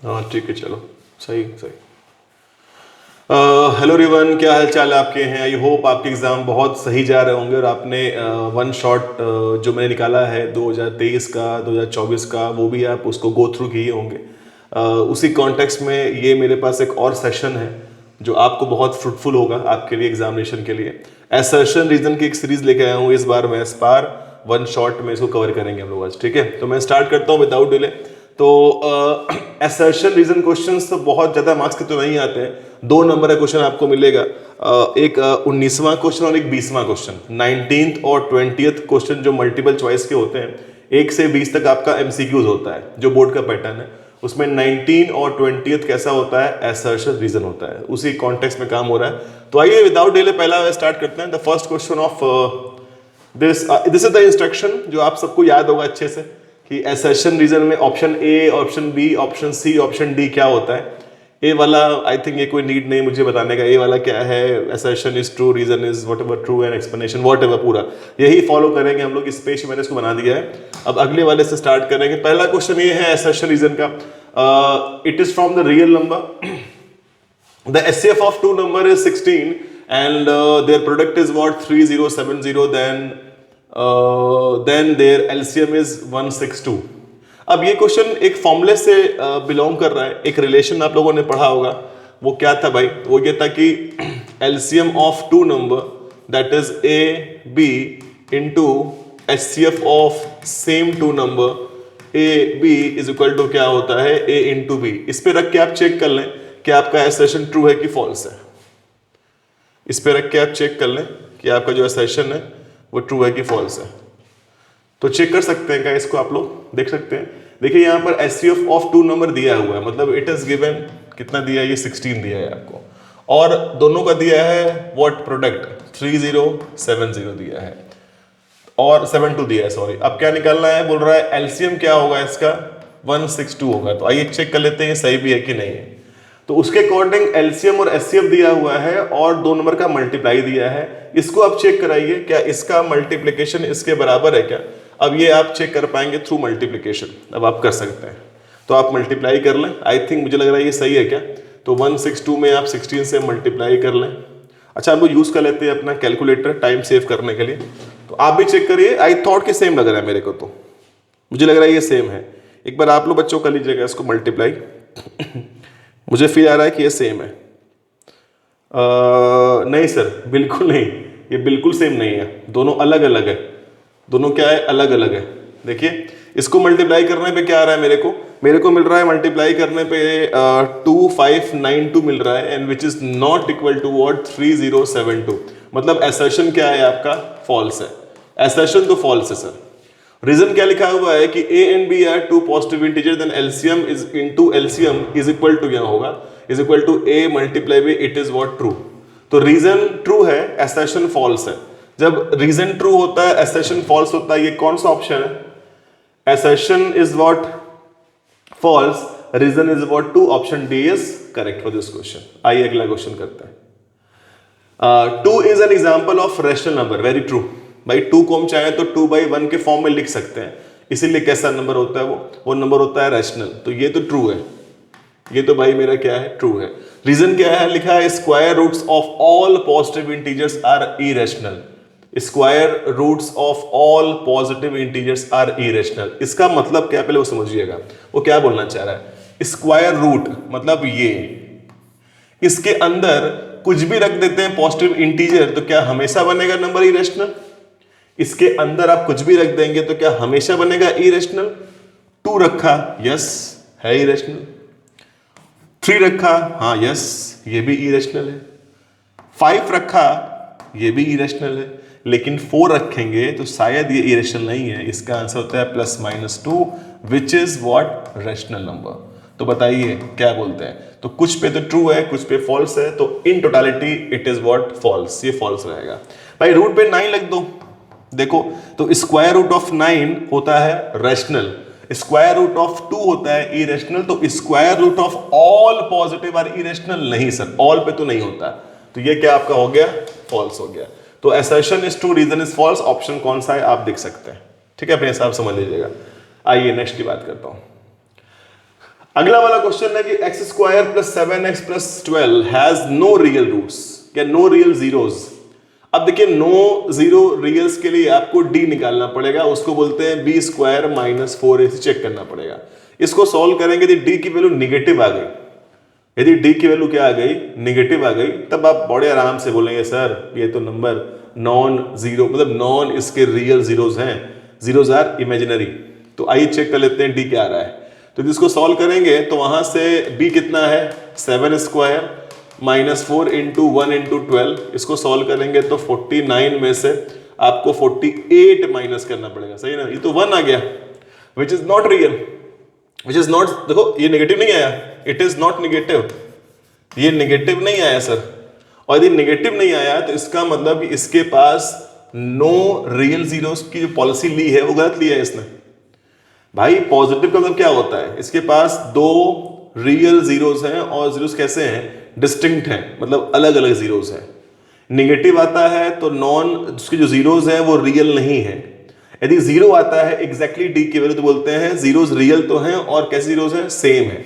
हाँ ठीक है, चलो सही सही। हेलो रिवन, क्या हाल चाल आपके हैं? आई होप आपके एग्ज़ाम बहुत सही जा रहे होंगे और आपने वन शॉट जो मैंने निकाला है 2023 का 2024 का वो भी आप उसको गो थ्रू किए होंगे। उसी कॉन्टेक्स्ट में ये मेरे पास एक और सेशन है जो आपको बहुत फ्रूटफुल होगा आपके लिए एग्जामिनेशन के लिए। असर्शन रीजन की एक सीरीज लेके आया हूँ इस बार मैं, इस बार वन शॉट में इसको कवर करेंगे हम लोग आज, ठीक है? तो मैं स्टार्ट करता हूँ विदाउट डिले। तो असर्शन रीजन क्वेश्चंस तो बहुत ज़्यादा मार्क्स के तो नहीं आते हैं, 2 नंबर का क्वेश्चन आपको मिलेगा। एक 19वां क्वेश्चन और एक 20वां क्वेश्चन, 19th और 20th क्वेश्चन जो मल्टीपल चॉइस के होते हैं, 1 से 20 तक आपका एमसीक्यूज होता है जो बोर्ड का पैटर्न है। उसमें 19 और 20th कैसा होता है? असर्शन रीजन होता है, उसी कॉन्टेक्स्ट में काम हो रहा है। तो आइए विदाउट डिले पहला स्टार्ट करते हैं। The first question of this this is the instruction जो आप सबको याद होगा अच्छे से कि असर्शन रीजन में option A, option B, option C, option D क्या होता है। ए वाला आई थिंक ये कोई नीड नहीं मुझे बताने का, ए वाला क्या है, assertion is true, reason is whatever true and explanation whatever, पूरा यही फॉलो करेंगे हम लोग। इस पेज मैंने इसको बना दिया है। अब अगले वाले से स्टार्ट करेंगे। पहला क्वेश्चन ये है असर्शन रीजन का, it is from the real number. The SCF of two number is 16 and their product is what 3070, then their LCM is 162. अब ये क्वेश्चन एक फॉर्मूले से बिलोंग कर रहा है, एक रिलेशन आप लोगों ने पढ़ा होगा। वो क्या था भाई? वो ये था कि LCM of two number that is A B into SCF of same two number A B is equal to क्या होता है? A into B। इस पे रख के आप चेक कर लें कि आपका असर्शन ट्रू है कि फॉल्स है। इस पे रख के आप चेक कर लें कि आपका जो असर्शन है वो ट्रू है कि फॉल्स है। तो चेक कर सकते हैं क्या इसको? आप लोग देख सकते हैं। देखिए यहाँ पर SCF ऑफ टू नंबर दिया हुआ है, मतलब इट इज गिवन कितना दिया है? ये 16 दिया है आपको, और दोनों का दिया है व्हाट प्रोडक्ट 3070 दिया है और 72 दिया है, सॉरी। अब क्या निकालना है? बोल रहा है एलसीएम क्या होगा इसका? 162 होगा। तो आइए चेक कर लेते हैं ये सही भी है कि नहीं है। तो उसके अकॉर्डिंग एलसीएम और एचसीएफ दिया हुआ है और 2 नंबर का मल्टीप्लाई दिया है। इसको आप चेक कराइए क्या इसका मल्टीप्लिकेशन इसके बराबर है क्या? अब ये आप चेक कर पाएंगे थ्रू मल्टीप्लिकेशन। अब आप कर सकते हैं, तो आप मल्टीप्लाई कर लें। आई थिंक मुझे लग रहा है ये सही है क्या? तो 162 में आप 16 से मल्टीप्लाई कर लें। अच्छा, हम लोग यूज़ कर लेते हैं अपना कैलकुलेटर टाइम सेव करने के लिए। तो आप भी चेक करिए। आई थॉट कि सेम लग रहा है मेरे को, तो मुझे लग रहा है ये सेम है। एक बार आप लोग बच्चों कर लीजिएगा इसको मल्टीप्लाई। मुझे फील आ रहा है कि ये सेम है। नहीं सर, बिल्कुल नहीं, ये बिल्कुल सेम नहीं है, दोनों अलग अलग है। दोनों क्या है? अलग अलग है। देखिए इसको मल्टीप्लाई करने पे क्या आ रहा है मेरे को मिल रहा है मल्टीप्लाई करने पे 2592 मिल रहा है, and which is not equal to what 3072। मतलब असर्शन क्या है आपका? फॉल्स है। असर्शन तो फॉल्स है सर। रीजन क्या लिखा हुआ है कि a and b are two positive integer, then LCM is into LCM is equal to क्या होगा? Is equal to a multiply by it is what true. तो रीजन ट्रू है, असर्शन फॉल्स है। जब रीजन ट्रू होता है, assertion false होता है, ये कौन सा ऑप्शन है? Assertion is what false, reason is what true. Option D is correct for this question. आइए अगला क्वेश्चन करते हैं। 2 is an example of rational number. Very true भाई। 2 को हम चाहे तो 2/1 के फॉर्म में लिख सकते हैं, इसीलिए कैसा नंबर होता है? वो नंबर होता है रैशनल। तो ये तो ट्रू है, ये तो भाई मेरा क्या है? ट्रू है। रीजन क्या है? लिखा है square roots of all positive integers are irrational. Square roots of all positive integers are irrational. इसका मतलब क्या, पहले वो समझिएगा वो क्या बोलना चाह रहा है। स्क्वायर रूट मतलब ये, इसके अंदर कुछ भी रख देते हैं पॉजिटिव इंटीजर, तो क्या हमेशा बनेगा नंबर इरेशनल? इसके अंदर आप कुछ भी रख देंगे तो क्या हमेशा बनेगा इरेशनल? 2 रखा, यस है इरेशनल। 3 रखा, हाँ यस ये भी इरेशनल है। 5 रखा, ये भी इरेशनल है। लेकिन 4 रखेंगे तो शायद ये इरेशनल नहीं है। इसका आंसर होता है +-2 which is what? Rational number. तो बताइए क्या बोलते हैं? तो कुछ पे तो ट्रू है, कुछ पे फॉल्स है, तो in totality it is what? Falls. ये फॉल्स रहेगा भाई। रूट पे 9 लग दो। देखो तो स्क्वायर रूट ऑफ 9 होता है रैशनल, स्क्वायर रूट ऑफ 2 होता है इरेशनल। तो square root of all positive are irrational? नहीं सर, ऑल पे तो नहीं होता। तो ये क्या आपका हो गया? फॉल्स हो गया। तो assertion is true, reason is false. Option कौन सा है आप देख सकते हैं, ठीक है? अपने हिसाब समझ लीजिएगा। आइए नेक्स्ट की बात करता हूं। अगला वाला क्वेश्चन है कि x square plus 7x plus 12 has no real roots या नो रियल जीरोज। अब देखिए नो जीरो रियल्स के लिए आपको डी निकालना पड़ेगा, उसको बोलते हैं B square minus 4ac check करना पड़ेगा। इसको सॉल्व करेंगे यदि डी की वैल्यू निगेटिव आ गई, यदि डी की वैल्यू क्या आ गई, निगेटिव आ गई, तब आप बड़े आराम से बोलेंगे सर ये तो नंबर नॉन जीरो, मतलब नॉन इसके रियल जीरोज हैं, जीरोज आर इमेजिनरी। तो आइए चेक कर लेते हैं डी क्या आ रहा है। तो इसको सॉल्व करेंगे तो वहां से b कितना है 7 स्क्वायर माइनस 4 इंटू 1 इंटू 12, इसको सॉल्व करेंगे तो 49 में से आपको 48 माइनस करना पड़ेगा, सही ना। ये तो 1 आ गया विच is not real, which is not, देखो ये नेगेटिव नहीं आया, इट इज नॉट नेगेटिव, ये नेगेटिव नहीं आया सर। और यदि नेगेटिव नहीं आया तो इसका मतलब इसके पास नो रियल जीरोस की जो पॉलिसी ली है वो गलत लिया है इसने। भाई पॉजिटिव का मतलब क्या होता है, इसके पास दो रियल जीरोस हैं और जीरोस कैसे हैं, डिस्टिंक्ट हैं, मतलब अलग अलग जीरोस हैं। नेगेटिव आता है तो नॉन, उसके जो जीरोस हैं वो रियल नहीं है। यदि जीरो आता है एग्जैक्टली डी की वैल्यू तो बोलते हैं जीरोस रियल तो हैं और कैसे जीरोस हैं, सेम है।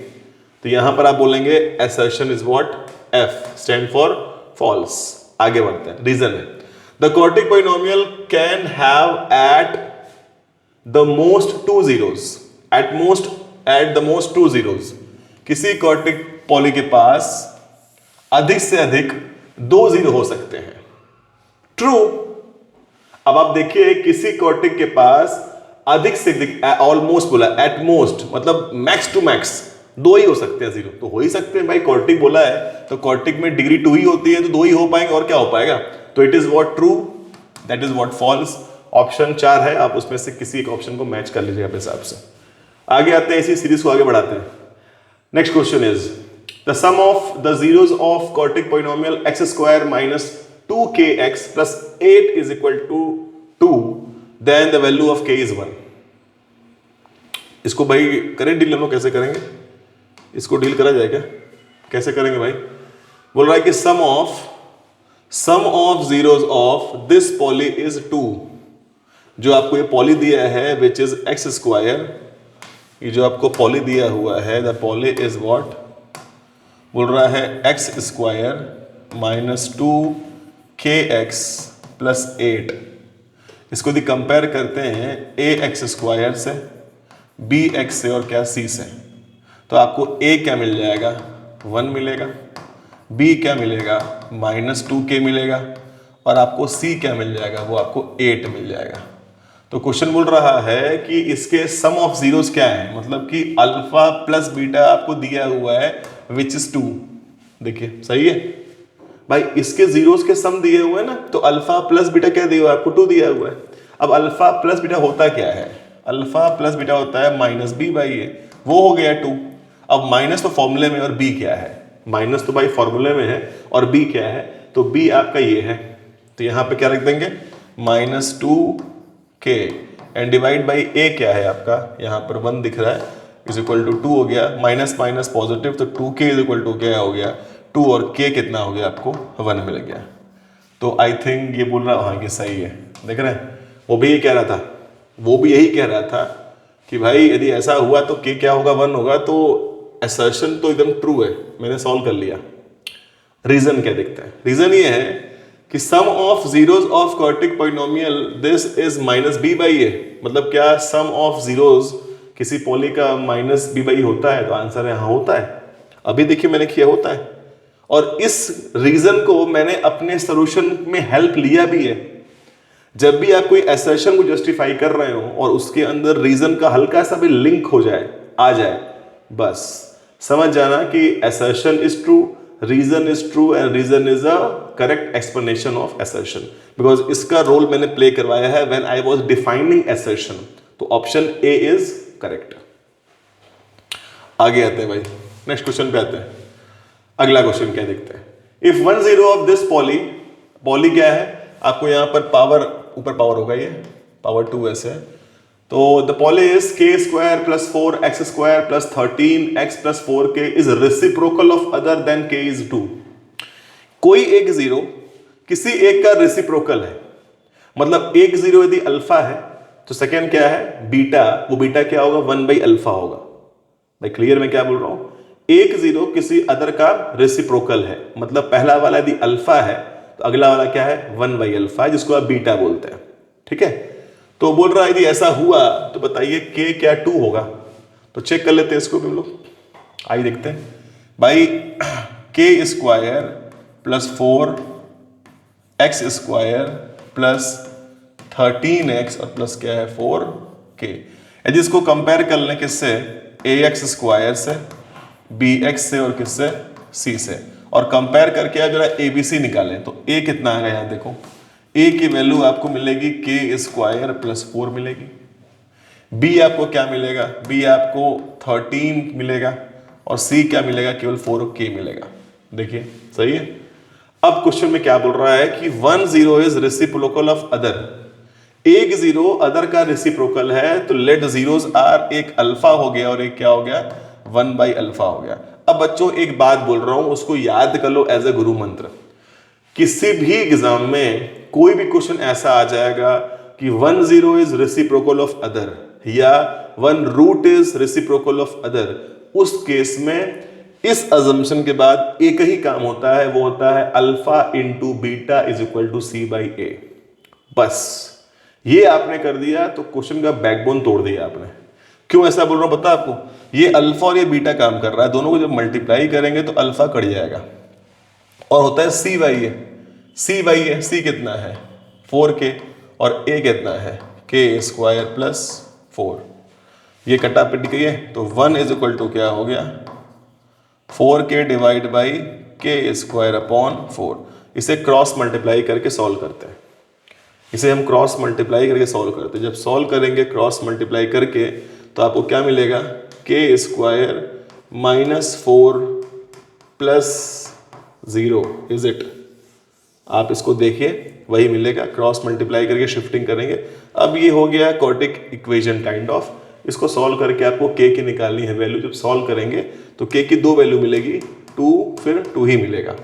तो यहां पर आप बोलेंगे assertion is what, F stand for false. आगे बढ़ते हैं, रीजन है the quadratic polynomial can have at the most 2 zeros, at the most 2 zeros, किसी क्वाड्रेटिक पॉली के पास अधिक से अधिक 2 जीरो हो सकते हैं, ट्रू। अब आप देखिए किसी क्वाड्रेटिक के पास अधिक से अधिक, ऑलमोस्ट बोला, एट मोस्ट मतलब मैक्स टू मैक्स 2 ही हो सकते हैं, जीरो तो हो ही सकते हैं भाई, क्वाड्रेटिक बोला है तो क्वाड्रेटिक में डिग्री 2 ही होती है तो 2 ही हो पाएंगे, और क्या हो पाएगा। तो it is what true, that is what false. Option 4 है, आप उसमें से किसी एक ऑप्शन को मैच कर लीजिएगा अपने हिसाब से। आगे आते हैं, इसी सीरीज को आगे बढ़ाते हैं। Next question is the sum of the zeros of quadratic polynomial x square minus 2kx plus 8 is equal to 2, then the value of k is 1। इसको भाई करें डील, हम लोग कैसे करेंगे इसको, डील करा जाए क्या, कैसे करेंगे भाई। बोल रहा है कि sum of zeros of this poly is 2, जो आपको ये पॉली दिया है विच इज एक्स स्क्वायर, ये जो आपको पॉली दिया हुआ है द पॉली इज व्हाट, बोल रहा है x square minus 2kx plus 8। इसको यदि कंपेयर करते हैं ए एक्स स्क्वायर से, बी एक्स से और क्या सी से, तो आपको a क्या मिल जाएगा 1 मिलेगा, b क्या मिलेगा माइनस 2k मिलेगा, और आपको c क्या मिल जाएगा, वो आपको 8 मिल जाएगा। तो क्वेश्चन बोल रहा है कि इसके सम ऑफ जीरोस क्या है, मतलब कि अल्फा प्लस बीटा आपको दिया हुआ है विच इज 2। देखिए सही है भाई, इसके जीरोस के सम दिए हुए हैं ना, तो अल्फा प्लस बीटा क्या दिया हुआ है आपको, 2 दिया हुआ है। अब अल्फा प्लस बीटा होता क्या है, अल्फा प्लस बीटा होता है माइनस बी बाई ए, वो हो गया 2। अब माइनस तो फॉर्मूले में और बी क्या है, माइनस तो भाई फॉर्मूले में है और बी क्या है, तो बी आपका ये है, तो यहां पे क्या रख देंगे minus 2k and divide by A क्या है आपका, यहाँ पर 1 दिख रहा है, इज इक्वल टू 2 हो गया, माइनस माइनस पॉजिटिव, तो 2k इज इक्वल टू क्या हो गया 2, और k कितना हो गया आपको 1 मिल गया। तो आई थिंक ये बोल रहा हाँ ये सही है, देख रहे हैं, वो भी ये कह रहा था, वो भी यही कह रहा था कि भाई यदि ऐसा हुआ तो k क्या होगा 1 होगा, तो असर्शन तो एकदम ट्रू है, मैंने सॉल्व कर लिया। रीजन क्या दिखता है, रीजन ये है कि sum of zeros of quadratic polynomial this is minus B by A, मतलब क्या सम ऑफ जीरोस किसी पॉली का माइनस बी बाई होता है, तो आंसर यहाँ होता है। अभी देखिए मैंने किया होता है, और इस रीजन को मैंने अपने सॉल्यूशन में हेल्प लिया भी है। जब भी आप कोई असर्शन को जस्टिफाई कर रहे हो और उसके अंदर रीजन का हल्का सा भी लिंक हो जाए, आ जाए, बस समझ जाना कि assertion is true, reason is true and reason is a correct explanation of assertion, because इसका रोल मैंने प्ले करवाया है when I was defining assertion। तो ऑप्शन ए इज करेक्ट। आगे आते हैं भाई, नेक्स्ट क्वेश्चन पे आते हैं। अगला क्वेश्चन क्या देखते हैं, if 1 0 of this poly, poly क्या है आपको यहाँ पर पावर, ऊपर पावर होगा ये पावर 2 ऐसे है, तो the poly is k square plus 4x square plus 13x plus 4k is reciprocal of other than k is 2। कोई एक जीरो किसी एक का रेसिप्रोकल है, मतलब एक जीरो यदि अल्फा है तो सेकेंड क्या है बीटा, वो बीटा क्या होगा 1 बाई अल्फा होगा। भाई क्लियर मैं क्या बोल रहा हूं, एक जीरो किसी अदर का रेसिप्रोकल है, मतलब पहला वाला यदि अल्फा है तो अगला वाला क्या है 1/अल्फा, जिसको आप बीटा बोलते हैं। ठीक है, तो बोल रहा है यदि ऐसा हुआ तो बताइए k क्या 2 होगा। तो चेक कर लेते हैं इसको भी हम लोग, आइए देखते हैं भाई। k square plus 4x square plus 13x और प्लस क्या है 4k, यदि इसको कंपेयर कर लें किससे, ax स्क्वायर से, bx से और किससे c से, और कंपेयर करके आप जरा abc निकालें तो a कितना आएगा यहाँ देखो, a की वैल्यू आपको मिलेगी k स्क्वायर प्लस 4 मिलेगी, b आपको क्या मिलेगा, b आपको 13 मिलेगा और c क्या मिलेगा, केवल 4k मिलेगा। देखिए सही है। अब क्वेश्चन में क्या बोल रहा है कि 1 0 इज रेसिप्रोकल ऑफ अदर, एक जीरो अदर का रेसिप्रोकल है, तो लेट जीरोस आर, एक अल्फा हो गया और एक क्या हो गया 1/अल्फा हो गया। अब बच्चों एक बात बोल रहा हूं, उसको याद कर लो एज ए गुरु मंत्र। किसी भी एग्जाम में कोई भी क्वेश्चन ऐसा आ जाएगा कि 1 0 इज रेसिप्रोकल ऑफ अदर या 1 root is reciprocal of other, उस केस में इस अजम्पशन के बाद एक ही काम होता है, वो होता है alpha into beta is equal to c/a। बस ये आपने कर दिया तो क्वेश्चन का बैकबोन तोड़ दिया आपने। क्यों ऐसा बोल रहा हूं पता आपको, ये अल्फा और ये बीटा काम कर रहा है, दोनों को जब मल्टीप्लाई करेंगे तो अल्फा कट जाएगा और होता है c/a। c/a, c कितना है 4k और a कितना है k स्क्वायर प्लस 4, ये कटा पिट गई है तो 1 इज इक्वल टू क्या हो गया 4k divide by k square upon 4। इसे क्रॉस मल्टीप्लाई करके सॉल्व करते हैं, इसे हम क्रॉस मल्टीप्लाई करके सॉल्व करते हैं। जब सॉल्व करेंगे क्रॉस मल्टीप्लाई करके तो आपको क्या मिलेगा, k square minus 4 plus 0 is it, आप इसको देखिए वही मिलेगा, क्रॉस मल्टीप्लाई करके शिफ्टिंग करेंगे। अब ये हो गया क्वाड्रेटिक इक्वेशन काइंड ऑफ, इसको सॉल्व करके आपको k की निकालनी है वैल्यू। जब सॉल्व करेंगे तो k की 2 वैल्यू मिलेगी, 2 फिर 2 ही मिलेगा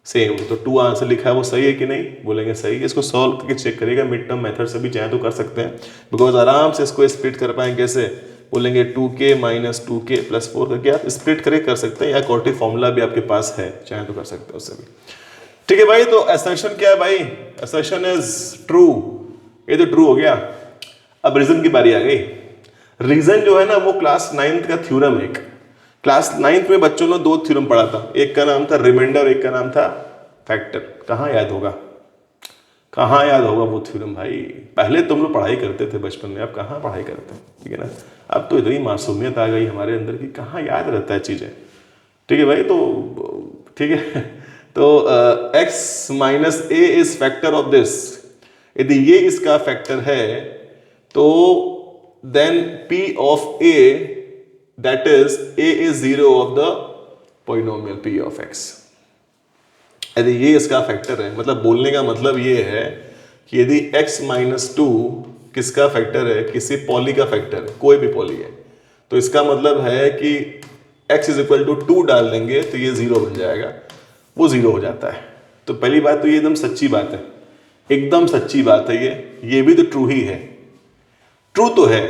सेम। तो 2 आंसर लिखा है वो सही है कि नहीं, बोलेंगे सही है। इसको सॉल्व करके चेक करिएगा, मिड टर्म मेथड से भी चाहे तो कर सकते हैं, बिकॉज आराम से इसको स्प्लिट कर पाएंगे। कैसे बोलेंगे 2k माइनस 2k प्लस 4 करके आप स्प्लिट करके कर सकते हैं, या क्वाड्रेटिक फॉर्मूला भी आपके पास है, चाहे तो कर सकते हैं उससे भी। ठीक है भाई, तो असर्शन क्या है भाई, असर्शन इज ट्रू, ये तो ट्रू हो गया। अब रीजन की बारी आ गई। रीजन जो है ना वो क्लास 9th का थ्योरम है। क्लास 9th में बच्चों ने 2 थ्योरम पढ़ा था, एक का नाम था रिमाइंडर, एक का नाम था फैक्टर। कहाँ याद होगा, कहाँ याद होगा वो थ्योरम भाई, पहले तुम लोग पढ़ाई करते थे बचपन में, अब कहाँ पढ़ाई करते हैं, ठीक है ना। अब तो इतनी मासूमियत आ गई हमारे अंदर की कहाँ याद रहता है चीज़ें। ठीक है भाई, तो ठीक है, तो x minus a is factor of this, यदि ये इसका फैक्टर है तो then p of a that is a is 0 of the polynomial p of x। यदि ये इसका फैक्टर है, मतलब बोलने का मतलब ये है कि यदि x माइनस 2 किसका फैक्टर है, किसी पॉली का फैक्टर है, कोई भी पॉली है, तो इसका मतलब है कि x इज इक्वल टू 2 डाल देंगे तो ये 0 बन जाएगा, वो 0 हो जाता है। तो पहली बात तो ये एकदम सच्ची बात है, एकदम सच्ची बात है ये भी तो ट्रू ही है, ट्रू तो है,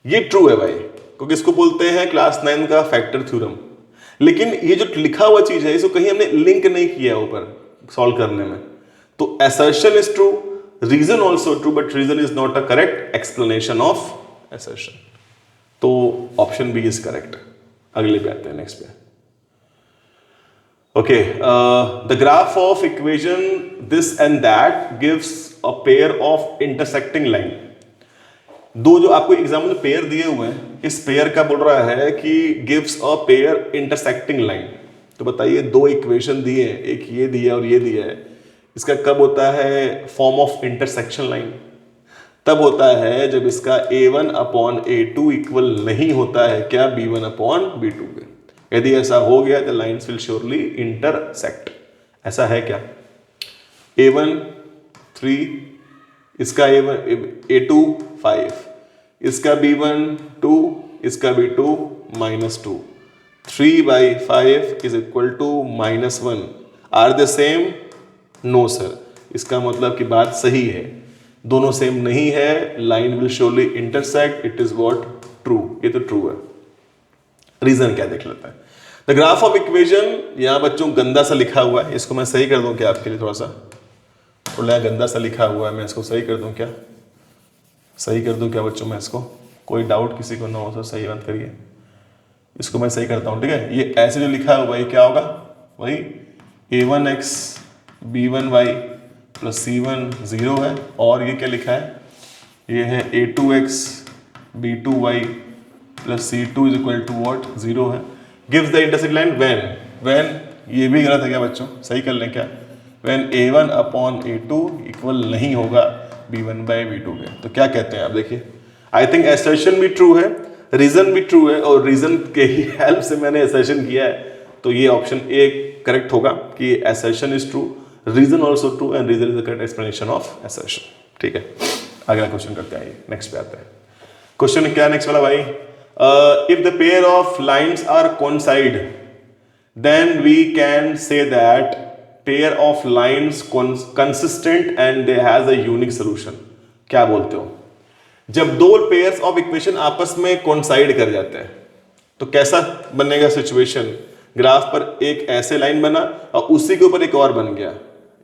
ये ट्रू है भाई, क्योंकि इसको बोलते हैं क्लास 9 का फैक्टर थ्योरम। लेकिन ये जो लिखा हुआ चीज है इसको कहीं हमने लिंक नहीं किया ऊपर सॉल्व करने में, तो assertion is true, reason also true, but reason is not a correct explanation of assertion। तो ऑप्शन बी इज करेक्ट। अगले पे आते हैं, नेक्स्ट पे। Okay, the graph of equation this and that gives a pair of intersecting line. दो जो आपको exam में पेयर दिए हुए हैं, इस पेयर का बोल रहा है कि gives a pair intersecting line. तो बताइए दो इक्वेशन दिए हैं, एक ये दिया और ये दिया है, इसका कब होता है फॉर्म ऑफ इंटरसेक्शन लाइन? तब होता है जब इसका a1 अपॉन a2 इक्वल नहीं होता है क्या b1 अपॉन b2 के। यदि ऐसा हो गया तो लाइन्स विल श्योरली इंटरसेक्ट। ऐसा है क्या? a1 3, इसका a2 5, इसका b1 2, इसका b2 -2, 3/5 is equal to -1। Are they same? No sir. इसका मतलब कि बात सही है, दोनों सेम नहीं है, line will surely intersect, it is what true. ये तो ट्रू है। रीजन क्या देख लेते हैं। द ग्राफ ऑफ इक्वेशन, यहाँ बच्चों गंदा सा लिखा हुआ है, इसको मैं सही कर दूं क्या आपके लिए, थोड़ा गंदा सा लिखा हुआ है, मैं इसको सही कर दूं क्या, सही कर दूं क्या बच्चों मैं इसको, कोई डाउट किसी को ना हो तो सही मत करिए, इसको मैं सही करता हूँ, ठीक है। ये ऐसे जो लिखा हुआ है क्या होगा, वही a1x b1y प्लस c1 0 है, और ये क्या लिखा है, ये है a2x b2y plus c2 is equal to what 0 है। Gives the intersect line when ये भी गलत है क्या बच्चों, सही कर लें क्या, when a1 upon a2 equal नहीं होगा b1 बाई b2 के। तो क्या कहते हैं आप देखिए, आई थिंक असर्शन भी ट्रू है, रीजन भी ट्रू है, और रीजन के ही हेल्प से मैंने असर्शन किया है, तो ये ऑप्शन ए करेक्ट होगा कि assertion is true, reason also true, and reason is the correct explanation of assertion. ठीक है, अगला क्वेश्चन करते हैं, नेक्स्ट पे आते हैं। क्वेश्चन क्या है नेक्स्ट वाला भाई, if the pair of lines are coincide then we can say that pair of lines consistent and they has a unique solution। क्या बोलते हो, जब दो पेयर्स ऑफ इक्वेशन आपस में कोइंसाइड कर जाते हैं तो कैसा बनेगा सिचुएशन, ग्राफ पर एक ऐसे लाइन बना और उसी के ऊपर एक और बन गया,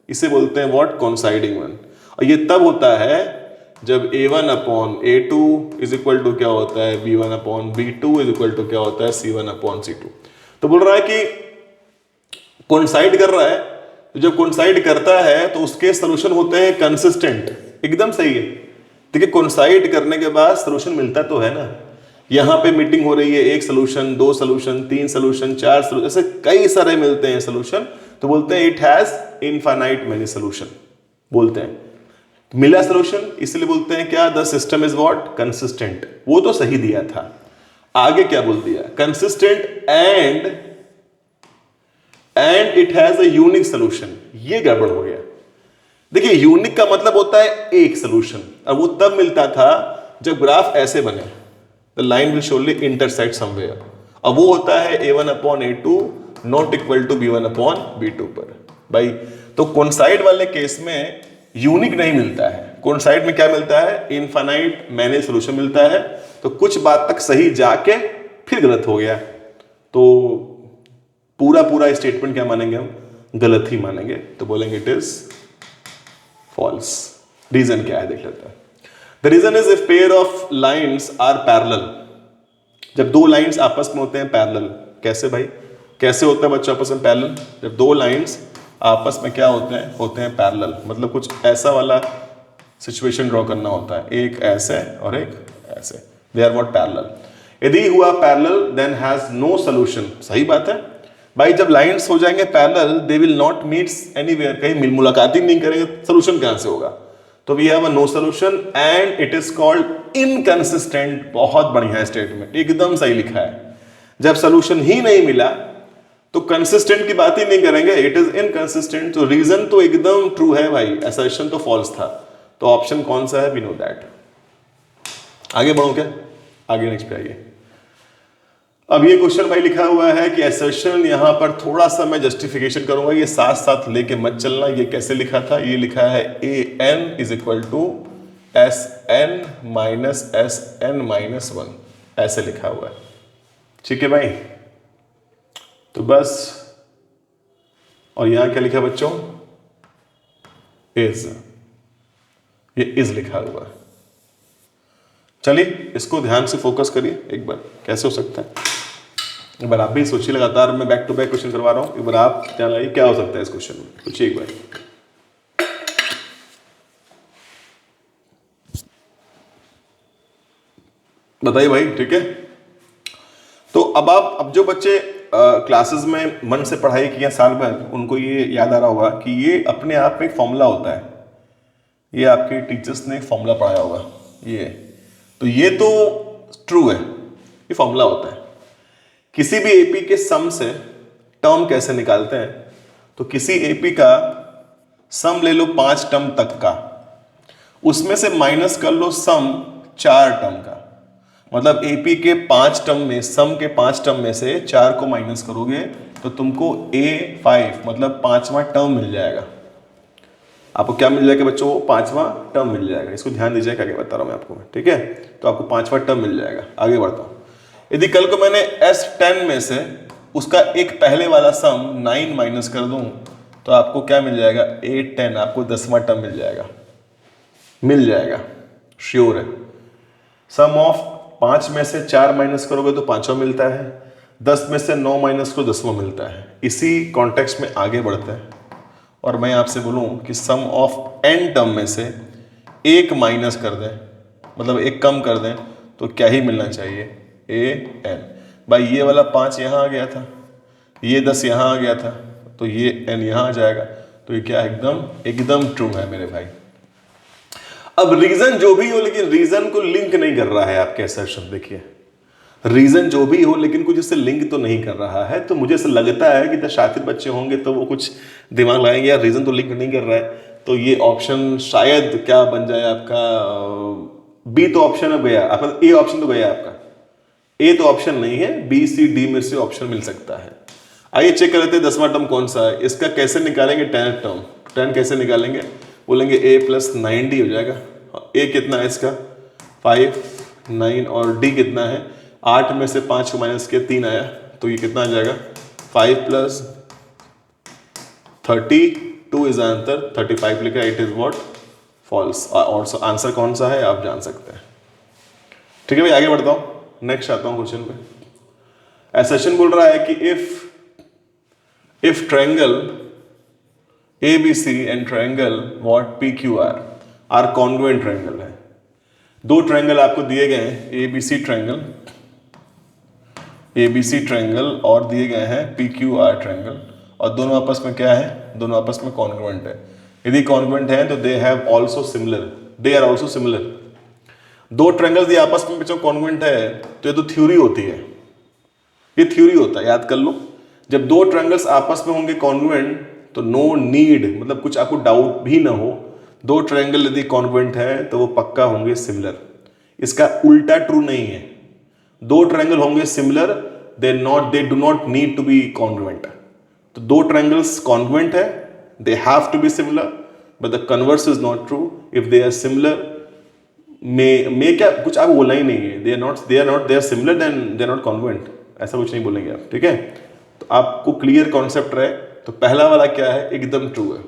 इसे बोलते हैं व्हाट, कोइंसाइडिंग वन। और ये तब होता है जब a1 upon a2 is equal to क्या होता है b1 upon b2 is equal to क्या होता है c1 अपॉन c2। तो बोल रहा है कि कोइंसाइड कर रहा है, तो जब कोइंसाइड करता है तो उसके सोल्यूशन होते हैं कंसिस्टेंट, एकदम सही है। देखिए कोइंसाइड करने के बाद सोल्यूशन मिलता तो है ना, यहाँ पे मीटिंग हो रही है, एक सोल्यूशन, दो सोल्यूशन, तीन सोल्यूशन, चार सोल्यूशन, ऐसे कई सारे मिलते हैं सोल्यूशन, तो बोलते हैं it has infinite many solution, बोलते हैं मिला सोल्यूशन, इसलिए बोलते हैं क्या, the system is what, consistent. वो तो सही दिया था, आगे क्या बोल दिया, consistent and it has a unique solution, ये गड़बड़ हो गया। देखिए यूनिक का मतलब होता है एक सोल्यूशन, और वो तब मिलता था जब ग्राफ ऐसे बने, the line will surely intersect somewhere, और वो होता है a1 upon a2 not equal to b1 upon b2 पर। भाई तो कोइंसाइड वाले केस में यूनिक नहीं मिलता है, कोइंसाइड में क्या मिलता है, इनफाइनाइट मैनी सोल्यूशन मिलता है। तो कुछ बात तक सही जाके फिर गलत हो गया, तो पूरा स्टेटमेंट क्या मानेंगे हम, गलत ही मानेंगे, तो बोलेंगे इट इज फॉल्स। रीजन क्या है देख लेते हैं। The reason is if pair of lines are parallel, जब दो लाइन्स आपस में होते हैं पैरेलल, कैसे भाई, कैसे होता है बच्चों आपस में पैरेलल, जब दो लाइन्स आपस में क्या होते हैं पैरेलल, मतलब कुछ ऐसा वाला सिचुएशन ड्रॉ करना होता है, एक ऐसे और एक ऐसे, दे आर व्हाट पैरेलल। यदि हुआ parallel then has no solution, सही बात है भाई, जब लाइन्स हो जाएंगे parallel they will not meet anywhere, कहीं मिल मुलाकात ही नहीं करेंगे, सोल्यूशन कहां से होगा, तो we have a no solution and it is called inconsistent. बहुत बढ़िया स्टेटमेंट, एकदम सही लिखा है, जब सोल्यूशन ही नहीं मिला तो कंसिस्टेंट की बात ही नहीं करेंगे, इट इज इनकंसिस्टेंट। तो रीजन तो एकदम ट्रू है भाई, असर्शन तो फॉल्स था, तो ऑप्शन कौन सा है, वी नो दैट। आगे बढ़ो क्या, आगे नेक्स्ट पे आइए। अब ये क्वेश्चन भाई लिखा हुआ है कि असर्शन, यहां पर थोड़ा सा मैं जस्टिफिकेशन करूंगा, ये साथ साथ लेके मत चलना। ये कैसे लिखा था, ये लिखा है an is equal to sn minus sn minus 1, ऐसे लिखा हुआ है, ठीक है भाई। तो बस, और यहां क्या लिखा बच्चों, इज, ये इज लिखा हुआ है। चलिए इसको ध्यान से फोकस करिए एक बार, कैसे हो सकता है, एक बार आप भी सोचिए, लगातार मैं बैक टू बैक क्वेश्चन करवा रहा हूं, एक बार आप ध्यान लगाइए क्या हो सकता है इस क्वेश्चन में, सोचिए एक बार। बताइए भाई, ठीक है। तो अब जो बच्चे क्लासेस में मन से पढ़ाई किए साल भर, उनको ये याद आ रहा होगा कि ये अपने आप में एक फॉर्मूला होता है, ये आपके टीचर्स ने एक फॉर्मूला पढ़ाया होगा, ये तो ये तो ट्रू है, ये फॉर्मूला होता है। किसी भी एपी के सम से टर्म कैसे निकालते हैं, तो किसी एपी का सम ले लो 5 टर्म तक का, उसमें से माइनस कर लो सम 4 टर्म का, मतलब एपी के 5 टर्म में, सम के 5 टर्म में से 4 को माइनस करोगे तो तुमको A5 मतलब 5वां टर्म मिल जाएगा। आपको क्या मिल जाएगा बच्चों, 5वां टर्म मिल जाएगा। इसको ध्यान दीजिएगा, आगे बता रहा हूं मैं आपको, ठीक है। तो आपको 5वां टर्म मिल जाएगा। आगे बढ़ता हूं। यदि कल को मैंने S10 में से उसका एक पहले वाला सम 9 माइनस कर दूं तो आपको क्या मिल जाएगा, 810, आपको 10वां टर्म मिल जाएगा, श्योर है। सम ऑफ 5 में से 4 माइनस करोगे तो 5वां मिलता है, 10 में से 9 माइनस करो 10वां मिलता है। इसी कॉन्टेक्स्ट में आगे बढ़ते हैं और मैं आपसे बोलूं कि सम ऑफ n टर्म में से एक माइनस कर दें, मतलब एक कम कर दें, तो क्या ही मिलना चाहिए, an। भाई ये वाला 5 यहाँ आ गया था, ये 10 यहाँ आ गया था, तो ये n यहाँ आ जाएगा, तो ये क्या एकदम ट्रू है मेरे भाई। अब रीजन जो भी हो, लेकिन रीजन को लिंक नहीं कर रहा है आपके असर्शन। देखिए रीजन जो भी हो लेकिन कुछ इससे लिंक तो नहीं कर रहा है, तो मुझे ऐसा लगता है कि जब शातिर बच्चे होंगे तो वो कुछ दिमाग लगाएंगे, यार रीजन तो लिंक नहीं कर रहा है, तो ये ऑप्शन शायद क्या बन जाए आपका, बी तो ऑप्शन है गया आपका, ए ऑप्शन तो गया आपका, ए तो ऑप्शन नहीं है, बी सी डी में से ऑप्शन मिल सकता है। आइए चेक कर लेते हैं 10वां टर्म कौन सा है। इसका कैसे निकालेंगे, 10 टर्म, 10 कैसे निकालेंगे, बोलेंगे a प्लस 9d हो जाएगा। a कितना है इसका 5, 9 और d कितना है 8 में से 5 को माइनस किया 3 आया, तो ये कितना आ जाएगा 5 प्लस 32 इज आंसर, 35 लिखा, इट इज व्हाट फॉल्स। और आंसर कौन सा है आप जान सकते हैं। ठीक है भाई, आगे बढ़ता हूं, नेक्स्ट आता हूं क्वेश्चन पे। एसेशन बोल रहा है कि if triangle ABC and triangle what PQR are congruent triangle है। दो ट्रायंगल आपको दिए गए हैं, ABC ट्रायंगल और दिए गए हैं PQR ट्रायंगल, और दोनों आपस में क्या है, दोनों आपस में कॉन्ग्रुएंट है। यदि कॉन्ग्रुएंट है तो दे आर ऑल्सो सिमिलर। दो ट्रायंगल्स ये आपस में बच्चों कॉन्ग्रुएंट है तो ये तो थ्योरी होती है, ये थ्योरी होता है, याद कर लो। जब दो ट्रायंगल्स आपस में होंगे कॉन्ग्रुएंट तो नो नीड, मतलब कुछ आपको डाउट भी ना हो, दो ट्रायंगल यदि कॉन्ग्रुएंट है तो वो पक्का होंगे सिमिलर। इसका उल्टा ट्रू नहीं है, दो ट्रायंगल होंगे similar, they do not need to be congruent. तो दो ट्रायंगल्स कॉन्ग्रुएंट है, they have to be similar, but the converse is not true. If they are similar, मे क्या कुछ आप बोला ही नहीं है, they are similar then they are not congruent, ऐसा कुछ नहीं बोलेंगे आप। ठीक है, तो आपको क्लियर कॉन्सेप्ट रहे। तो पहला वाला क्या है, एकदम ट्रू है।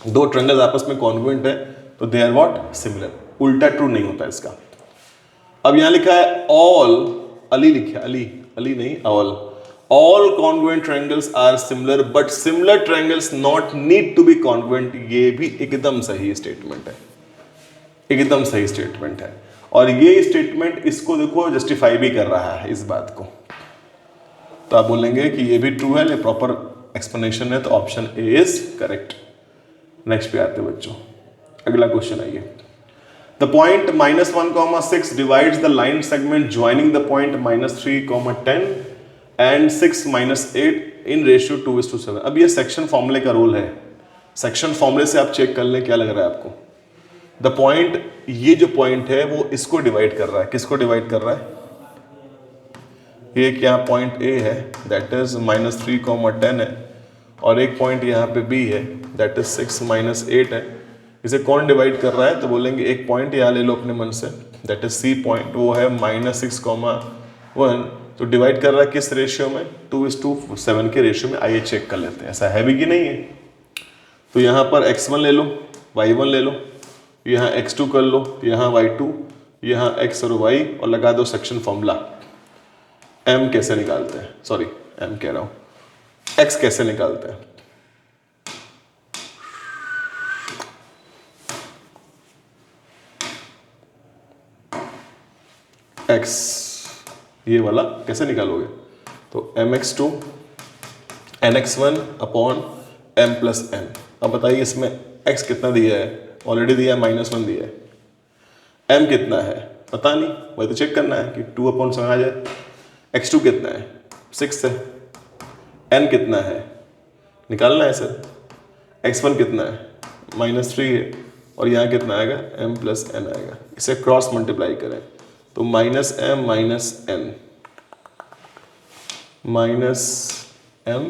दो ट्रायंगल्स आपस में कॉन्ग्रुएंट है तो दे आर व्हाट सिमिलर, उल्टा ट्रू नहीं होता इसका। अब यहां लिखा है ऑल, अली लिखा, अली नहीं all congruent triangles are similar but similar triangles not need to be congruent. ये भी एकदम सही स्टेटमेंट है, एकदम सही स्टेटमेंट है। और ये स्टेटमेंट इसको देखो जस्टिफाई भी कर रहा है इस बात को। तो आप बोलेंगे कि ये भी ट्रू है, ये प्रॉपर एक्सप्लेनेशन है, तो option A is correct. Next पे आते हैं बच्चों, अगला क्वेश्चन आइए। The point -1,6 divides the line segment joining the point -3,10 and 6 -8 in ratio 2:7। अब ये सेक्शन फॉर्मूले का रोल है, सेक्शन फॉर्मूले से आप चेक कर लें क्या लग रहा है आपको। द पॉइंट, ये जो पॉइंट है वो इसको डिवाइड कर रहा है, किसको डिवाइड कर रहा है, ये क्या पॉइंट ए है दैट इज -3,10 है, और एक पॉइंट यहाँ पे बी है दैट इज 6 -8 है। इसे कौन डिवाइड कर रहा है, तो बोलेंगे एक पॉइंट यहाँ ले लो अपने मन से, दैट इज सी पॉइंट, वो है -6,1। तो डिवाइड कर रहा है किस रेशियो में, 2:7 के रेशियो में। आइए चेक कर लेते हैं ऐसा है भी कि नहीं है। तो यहाँ पर x1 ले लो, y1 ले लो, यहाँ x2 कर लो, यहाँ y2, यहाँ x और y, और लगा दो सेक्शन फॉर्मूला। m कैसे निकालते हैं, सॉरी m कह रहा हूँ, x कैसे निकालते हैं। x ये वाला कैसे निकालोगे, तो mx2 nx1 upon m plus n। अब बताइए इसमें x कितना दिया है, ऑलरेडी दिया है -1 दिया है। m कितना है पता नहीं, वही तो चेक करना है कि 2/7 आ जाए। x2 कितना है 6 है, n कितना है निकालना है सर, x1 कितना है -3 है, और यहाँ कितना आएगा m प्लस n आएगा। इसे क्रॉस मल्टीप्लाई करें तो -m -n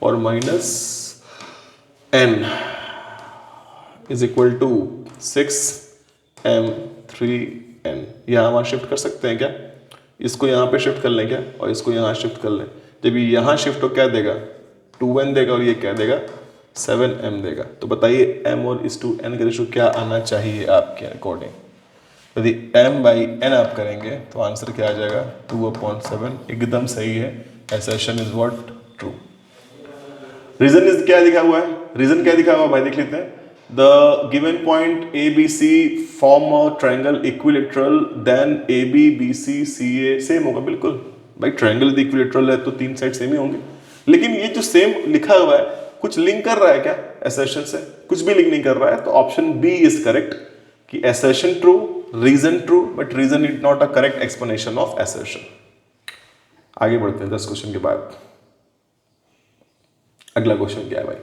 और -n is equal to 6m 3n। यहाँ वहाँ शिफ्ट कर सकते हैं क्या, इसको यहाँ पे शिफ्ट कर लें क्या, और इसको यहाँ शिफ्ट कर लें। जब ये यहाँ शिफ्ट हो क्या देगा, 2n देगा, और ये क्या देगा, 7m देगा। तो बताइए m और इस 2n का रेशो क्या आना चाहिए आपके अकॉर्डिंग। यदि m बाई n आप करेंगे तो आंसर क्या आ जाएगा, 2/7। एकदम सही है, assertion is what, true. Reason is क्या लिखा हुआ है, रीजन क्या लिखा हुआ है भाई, देख लेते हैं। The given point A B C form a triangle equilateral, then A B B C C A same होगा। बिल्कुल भाई, ट्रायंगल इक्विलेटरल है तो तीन साइड सेम ही होंगे। लेकिन ये जो सेम लिखा हुआ है कुछ लिंक कर रहा है क्या असर्शन से, कुछ भी लिंक नहीं कर रहा है। तो ऑप्शन बी इज करेक्ट कि assertion true, reason true, but reason is not a correct explanation of assertion. आगे बढ़ते हैं 10 क्वेश्चन के बाद। अगला क्वेश्चन क्या है भाई,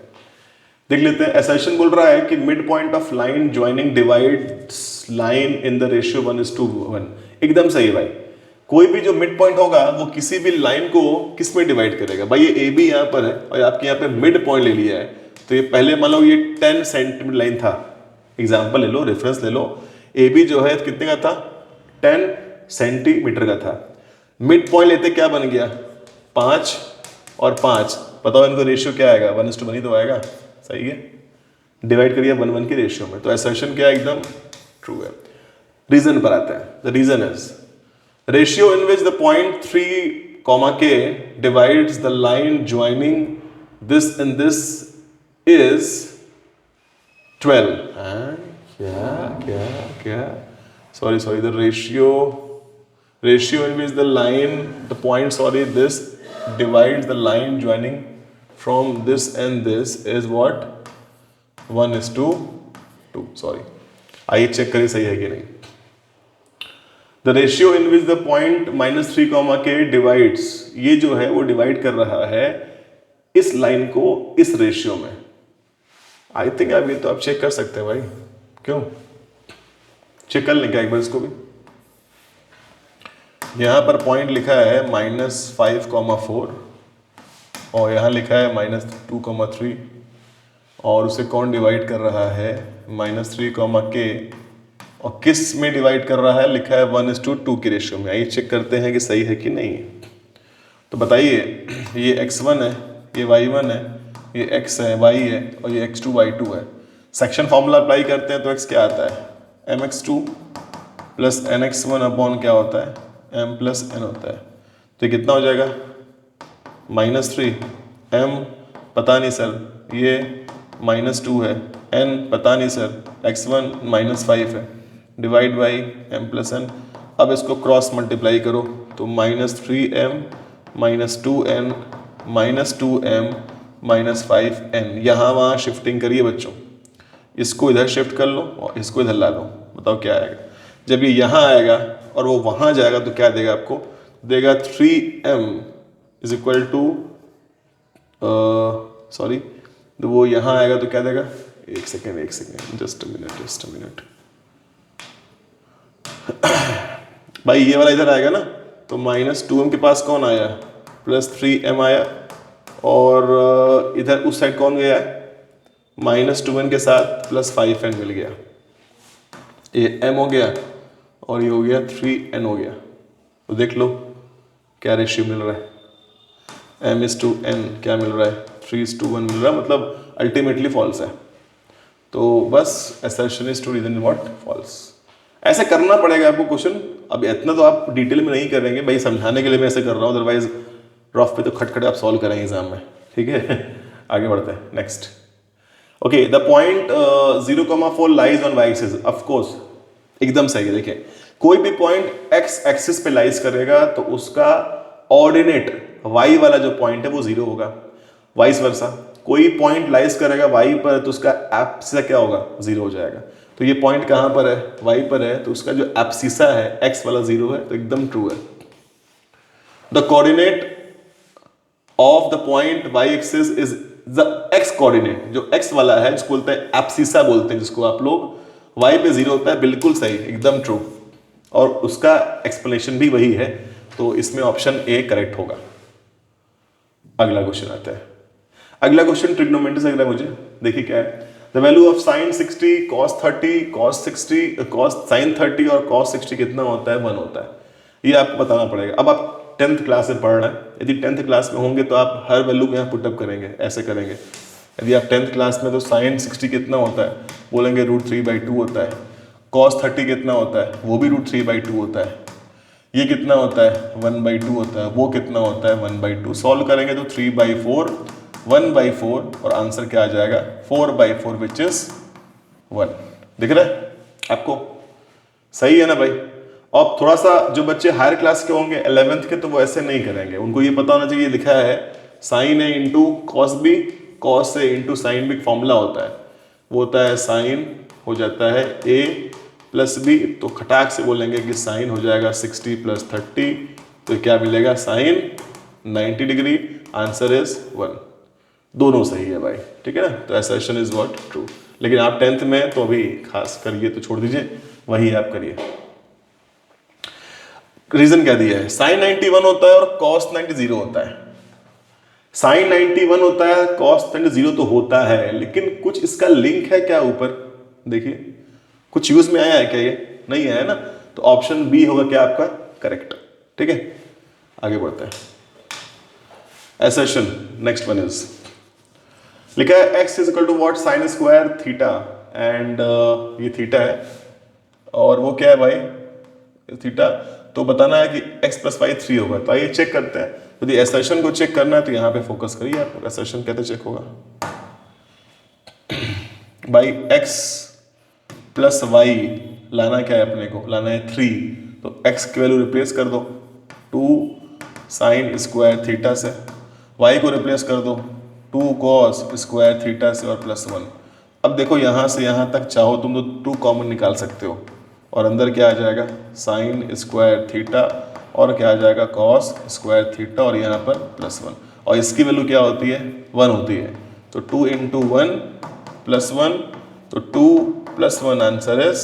देख लेते हैं। असर्शन बोल रहा है कि mid point of line joining divides line in the ratio 1:1। एकदम सही है भाई, कोई भी जो मिड पॉइंट होगा वो किसी भी लाइन को किस में डिवाइड करेगा। भाई ये ए बी यहाँ पर है और आपके यहाँ पे मिड पॉइंट ले लिया है, तो ये पहले मान लो ये 10 सेंटीमीटर लाइन था, एग्जाम्पल ले लो, रेफरेंस ले लो। ए बी जो है कितने का था, 10 सेंटीमीटर का था। मिड पॉइंट लेते क्या बन गया, 5 और 5, बताओ इनका रेशियो क्या आएगा, 1:1 ही तो आएगा। सही है, डिवाइड करिए 1:1 की रेशियो में, तो असर्शन क्या एकदम ट्रू है। रीजन पर आते हैं। The reason is ratio in which the point 3, k divides the line joining this and this is 12। क्या sorry the ratio in which the line the point this divides the line joining from this and this is what, 1:2। Sorry, आइए check करिए सही है कि नहीं। The ratio in which the point -3, k divides, ये जो है वो डिवाइड कर रहा है इस लाइन को इस रेशियो में। आई थिंक आप ये तो आप चेक कर सकते हैं भाई, क्यों चेक कर लें क्या एक बार इसको भी। यहाँ पर पॉइंट लिखा है -5,4 और यहाँ लिखा है -2,3 और उसे कौन डिवाइड कर रहा है, -3, k, और किस में डिवाइड कर रहा है, लिखा है 1:2 की रेशियो में। आइए चेक करते हैं कि सही है कि नहीं है। तो बताइए, ये x1 है, ये y1 है, ये x है, y है, और ये x2 y2 है। सेक्शन फॉर्मूला अप्लाई करते हैं तो x क्या आता है, mx2 प्लस nx1 अपॉन क्या होता है, m प्लस n होता है। तो ये कितना हो जाएगा, -3, m पता नहीं सर, ये -2 है, n पता नहीं सर, x1 -5 है, divide by m plus n। अब इसको क्रॉस मल्टीप्लाई करो तो -3m -2n -2m -5n। यहाँ वहाँ शिफ्टिंग करिए बच्चों, इसको इधर शिफ्ट कर लो और इसको इधर ला लो, बताओ क्या आएगा। जब ये यहाँ आएगा और वो वहाँ जाएगा तो क्या देगा आपको, देगा 3m is equal to, sorry, तो वो यहाँ आएगा तो क्या देगा, एक सेकेंड जस्ट अ मिनट भाई ये वाला इधर आएगा ना, तो -2m के पास कौन आया, +3m आया, और इधर उस साइड कौन गया है, -2n के साथ +5n मिल गया। ये m हो गया और ये हो गया 3n हो गया। तो देख लो क्या रेशियो मिल रहा है, m:n क्या मिल रहा है, 3:1 मिल रहा है, मतलब अल्टीमेटली फॉल्स है। तो बस assertion is true, reason what, false. ऐसे करना पड़ेगा आपको क्वेश्चन। अब इतना तो आप डिटेल में नहीं करेंगे भाई, समझाने के लिए मैं ऐसे कर रहा हूँ, अदरवाइज रफ पे तो खटखट आप सॉल्व करेंगे एग्जाम में, ठीक है। आगे बढ़ते हैं, next. Okay, the point 0,4 lies on y axis, of course एकदम सही है। देखिए, कोई भी पॉइंट एक्स एक्सिस पे लाइज करेगा तो उसका ऑर्डिनेट वाई वाला जो पॉइंट है वो 0 होगा, वाइस वर्सा। कोई पॉइंट लाइज करेगा वाई पर तो उसका एब्सिसा क्या होगा, 0 हो जाएगा। तो ये पॉइंट कहाँ पर है, वाई पर है, तो उसका जो एब्सिसा है एक्स वाला 0 है, तो एकदम ट्रू है। The coordinate of the point y axis is the x coordinate, जो एक्स वाला है जिसको बोलते हैं एब्सिसा बोलते हैं, जिसको आप लोग, वाई पे 0 होता है, बिल्कुल सही, एकदम ट्रू, और उसका एक्सप्लेनेशन भी वही है। तो इसमें ऑप्शन ए करेक्ट होगा। अगला क्वेश्चन आता है। अगला क्वेश्चन ट्रिग्नोमेट्री से लग रहा है मुझे, देखिए क्या है। The value of sign 60, cos 30, cos 60, cos sine 30 और कॉस 60 कितना होता है, 1 होता है। ये आपको बताना पड़ेगा। अब आप 10th क्लास में पढ़ रहे हैं, यदि 10th क्लास में होंगे तो आप हर वैल्यू को यहाँ पुटअप करेंगे, ऐसे करेंगे। यदि आप 10th क्लास में तो साइन 60 कितना होता है, बोलेंगे √3/2 होता है। कॉस 30 कितना होता है, वो भी √3/2 होता है। ये कितना होता है, 1/2 होता है। वो कितना होता है, 1/2। सॉल्व करेंगे तो 3/4, 1/4 और आंसर क्या आ जाएगा, 4/4 विच इज 1। दिख रहा है आपको, सही है ना भाई। अब थोड़ा सा जो बच्चे हायर क्लास के होंगे 11th के, तो वो ऐसे नहीं करेंगे। उनको ये पता होना चाहिए, लिखा है sign A into cos B, cos A into sine B. Formula होता है, वो होता है साइन हो जाता है ए प्लस बी, तो खटाक से बोलेंगे कि साइन हो जाएगा 60 + 30, तो क्या मिलेगा, साइन 90 डिग्री। Answer is 1। दोनों सही है भाई, ठीक है ना। तो असर्शन इज व्हाट, ट्रू। लेकिन आप 10th में तो अभी खास करिए तो छोड़ दीजिए, वही आप करिए। रीजन क्या दिया है, साइन 91 होता है और कॉस 90 0 होता है। साइन 91 होता है, कॉस 90 0 तो होता है, लेकिन कुछ इसका लिंक है क्या ऊपर, देखिए कुछ यूज में आया है क्या, ये नहीं आया ना। तो ऑप्शन बी होगा क्या आपका करेक्ट, ठीक है। आगे बढ़ते हैं। असर्शन नेक्स्ट वन इज, लिखा है x is equal to what, sine square theta. And ये थीटा है और वो क्या है भाई, थीटा। तो बताना है कि x + y 3 होगा। तो आइए चेक करते हैं। यदि असर्शन को चेक करना है तो यहाँ पे फोकस करिए आप, असर्शन कैसे चेक होगा भाई। x + y लाना क्या है अपने को, लाना है 3, तो x की वैल्यू रिप्लेस कर दो 2 साइन स्क्वायर थीटा से, y को रिप्लेस कर दो 2 कॉस स्क्वायर थीटा से और +1। अब देखो यहाँ से यहाँ तक चाहो तुम तो 2 कॉमन निकाल सकते हो और अंदर क्या आ जाएगा, साइन स्क्वायर थीटा और क्या आ जाएगा, कॉस स्क्वायर थीटा और यहाँ पर +1। और इसकी वैल्यू क्या होती है, 1 होती है। तो 2 × 1 + 1, तो 2 + 1 आंसर इज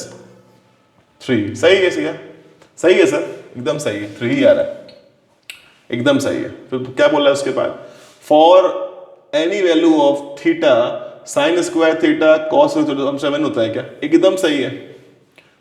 3। सही है, सही है सर, एकदम सही है, 3 ही आ रहा है, एकदम सही है। फिर तो क्या बोल रहा है उसके बाद, for any value of theta sine square theta cos 7 होता है क्या, एकदम सही है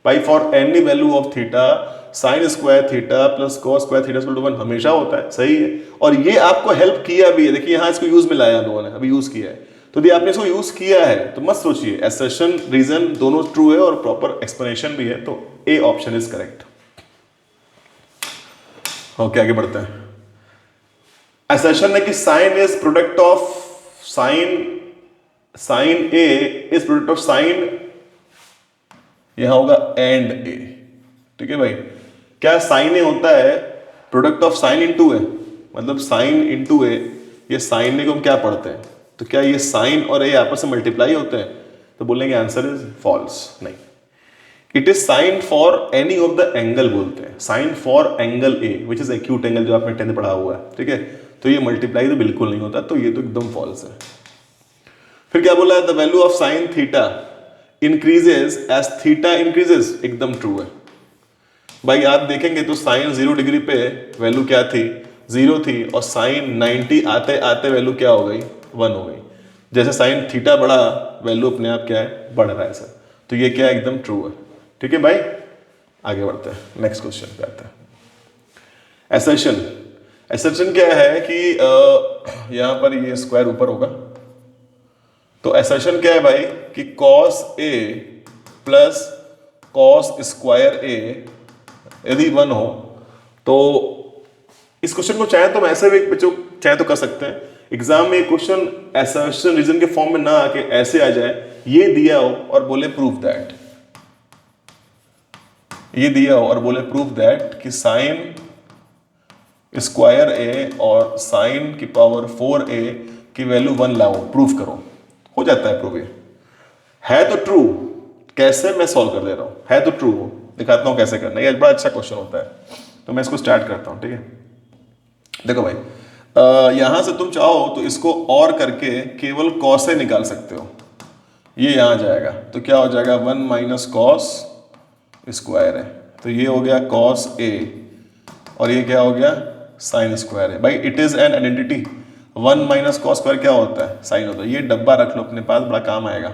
भाई। For any value of theta sine square theta plus cos square theta = 1 हमेशा होता है, सही है। और ये आपको हेल्प किया भी है, देखिए यहाँ इसको यूज में लाया लोगों ने, अभी यूज किया है। तो यदि आपने इसको यूज किया है तो मत सोचिए, असर्शन रीजन दोनों ट्रू है और प्रॉपर एक्सप्लेनेशन भी है, तो A option is correct. Okay आगे बढ़ते हैं। असर्शन है कि sine is product of sine A is product of sine, यहां होगा एंड ए, ठीक है भाई। क्या साइन ए होता है प्रोडक्ट ऑफ साइन इंटू ए, मतलब साइन इंटू ए। ये साइन ए को हम क्या पढ़ते हैं, तो क्या ये साइन और ए आपस में मल्टीप्लाई होते हैं, तो बोलेंगे आंसर इज फॉल्स, नहीं। It is sine for any of the angle बोलते हैं, sine for angle A which is acute angle, जो आपने 10th पढ़ा हुआ है, ठीक है। तो ये मल्टीप्लाई तो बिल्कुल नहीं होता, तो ये तो एकदम फॉल्स है। फिर क्या बोला है, the value of sine theta increases as theta increases, एकदम ट्रू है भाई। आप देखेंगे तो साइन 0 डिग्री पे वैल्यू क्या थी, 0 थी, और साइन 90 आते आते वैल्यू क्या हो गई, 1 हो गई। जैसे साइन थीटा बढ़ा, वैल्यू अपने आप क्या है, बढ़ रहा है सर। तो ये क्या एकदम ट्रू है, ठीक है भाई। आगे बढ़ते हैं, नेक्स्ट क्वेश्चन पे आते हैं। असर्शन, असर्शन क्या है कि यहां पर ये स्क्वायर ऊपर होगा, तो असर्शन क्या है भाई कि cos A plus cos square ए यदि 1 हो, तो इस क्वेश्चन को चाहे तो हम ऐसे भी बच्चों चाहे तो कर सकते हैं। एग्जाम में क्वेश्चन असर्शन रीजन के फॉर्म में ना आके ऐसे आ जाए, ये दिया हो और बोले प्रूफ दैट, ये दिया हो और बोले प्रूफ दैट कि साइन स्क्वायर ए और साइन की पावर 4a की वैल्यू 1 लाओ, प्रूफ करो, हो जाता है प्रूफ। ये है तो ट्रू, कैसे मैं सॉल्व कर दे रहा हूं, है तो ट्रू, दिखाता हूं कैसे करना है। ये बड़ा अच्छा क्वेश्चन होता है, तो मैं इसको स्टार्ट करता हूं, ठीक है। देखो भाई, यहां से तुम चाहो तो इसको और करके केवल कॉस ए निकाल सकते हो, ये यहां जाएगा, तो क्या हो जाएगा, 1 - कॉस स्क्वायर है, तो ये हो गया कॉस ए, और ये क्या हो गया, साइन स्क्वायर है। भाई it is an identity, 1 - cos square क्या होता है, साइन होता है। ये डब्बा रख लो अपने पास, बड़ा काम आएगा।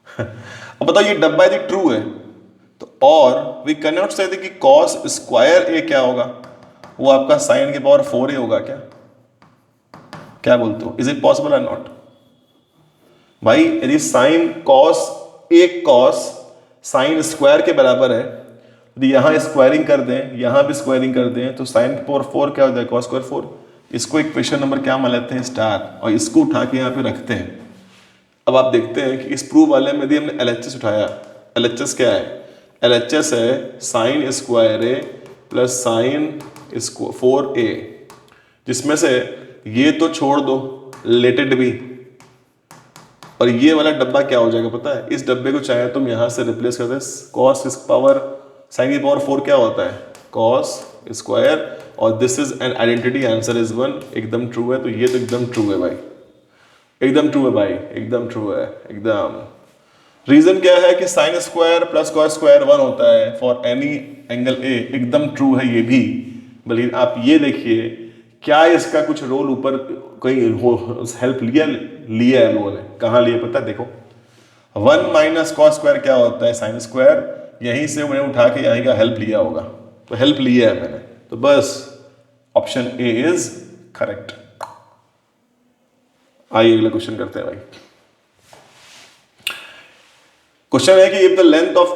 अब बताओ ये डब्बा यदि ट्रू है तो और वी कैन नॉट से कि कॉस स्क्वायर ए क्या होगा, वो आपका साइन की पावर 4a होगा क्या? क्या बोलते हो, इज इट पॉसिबल और नॉट? भाई यदि साइन कॉस, एक कॉस साइन स्क्वायर के बराबर है, यदि यहां स्क्वायरिंग कर दें, यहां भी स्क्वायरिंग कर दें, तो साइन की पावर 4 क्या होता है? Cos square 4। इसको इक्वेशन नंबर क्या मान लेते हैं? स्टार, और इसको उठा के यहाँ पे रखते हैं। अब आप देखते हैं कि इस प्रूफ वाले में यदि हमने LHS उठाया, LHS क्या है? LHS है साइन स्क्वायर ए प्लस साइन 4a, जिसमें से ये तो छोड़ दो, लेटेड भी, और ये वाला डब्बा क्या हो जाएगा पता है? इस डब्बे को चाहे तुम यहां से रिप्लेस कर दे, कॉस पावर साइन की पावर 4 क्या होता है? कॉस स्क्वायर, और this is an identity, answer is 1, एकदम ट्रू है। तो ये तो एकदम ट्रू है भाई, एकदम ट्रू है भाई, एकदम ट्रू है एकदम। रीजन क्या है कि sine square plus cos square 1 होता है फॉर एनी एंगल ए, एकदम ट्रू है ये भी। बल्कि आप ये देखिए, क्या इसका कुछ रोल ऊपर कोई हेल्प लिया है लोगों ने? कहाँ लिया पता है? देखो 1 माइनस कॉस स्क्वायर क्या होता है? साइन स्क्वायर, यहीं से मैंने उठा के यहीं का हेल्प लिया होगा, तो हेल्प लिया है मैंने, तो बस ऑप्शन ए इज करेक्ट। आइए अगला क्वेश्चन करते हैं भाई। क्वेश्चन है कि if the length of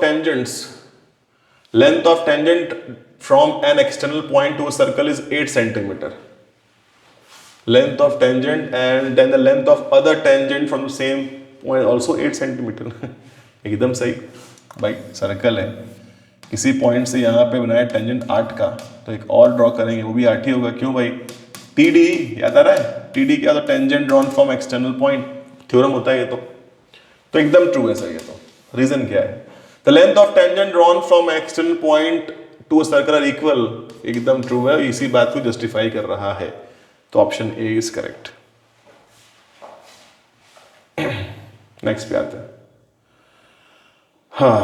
tangent from an external point to a circle is 8 centimeter, length of tangent and then the length of other tangent from the same point also 8 centimetre एकदम सही भाई। Circle है, किसी point से यहाँ पे बनाया tangent 8 का, तो एक और ड्रॉ करेंगे, वो भी 8 ही होगा। क्यों भाई? TD याद आ रहा है? TD क्या? तो tangent drawn from external point, theorem होता है ये तो एकदम ट्रू है सर ये तो। रीजन क्या है? The length of tangent drawn from external point to a circle are equal, एकदम ट्रू है, इसी बात को जस्टिफाई कर रहा है, तो option A is correct. Next पे आते हैं। हाँ,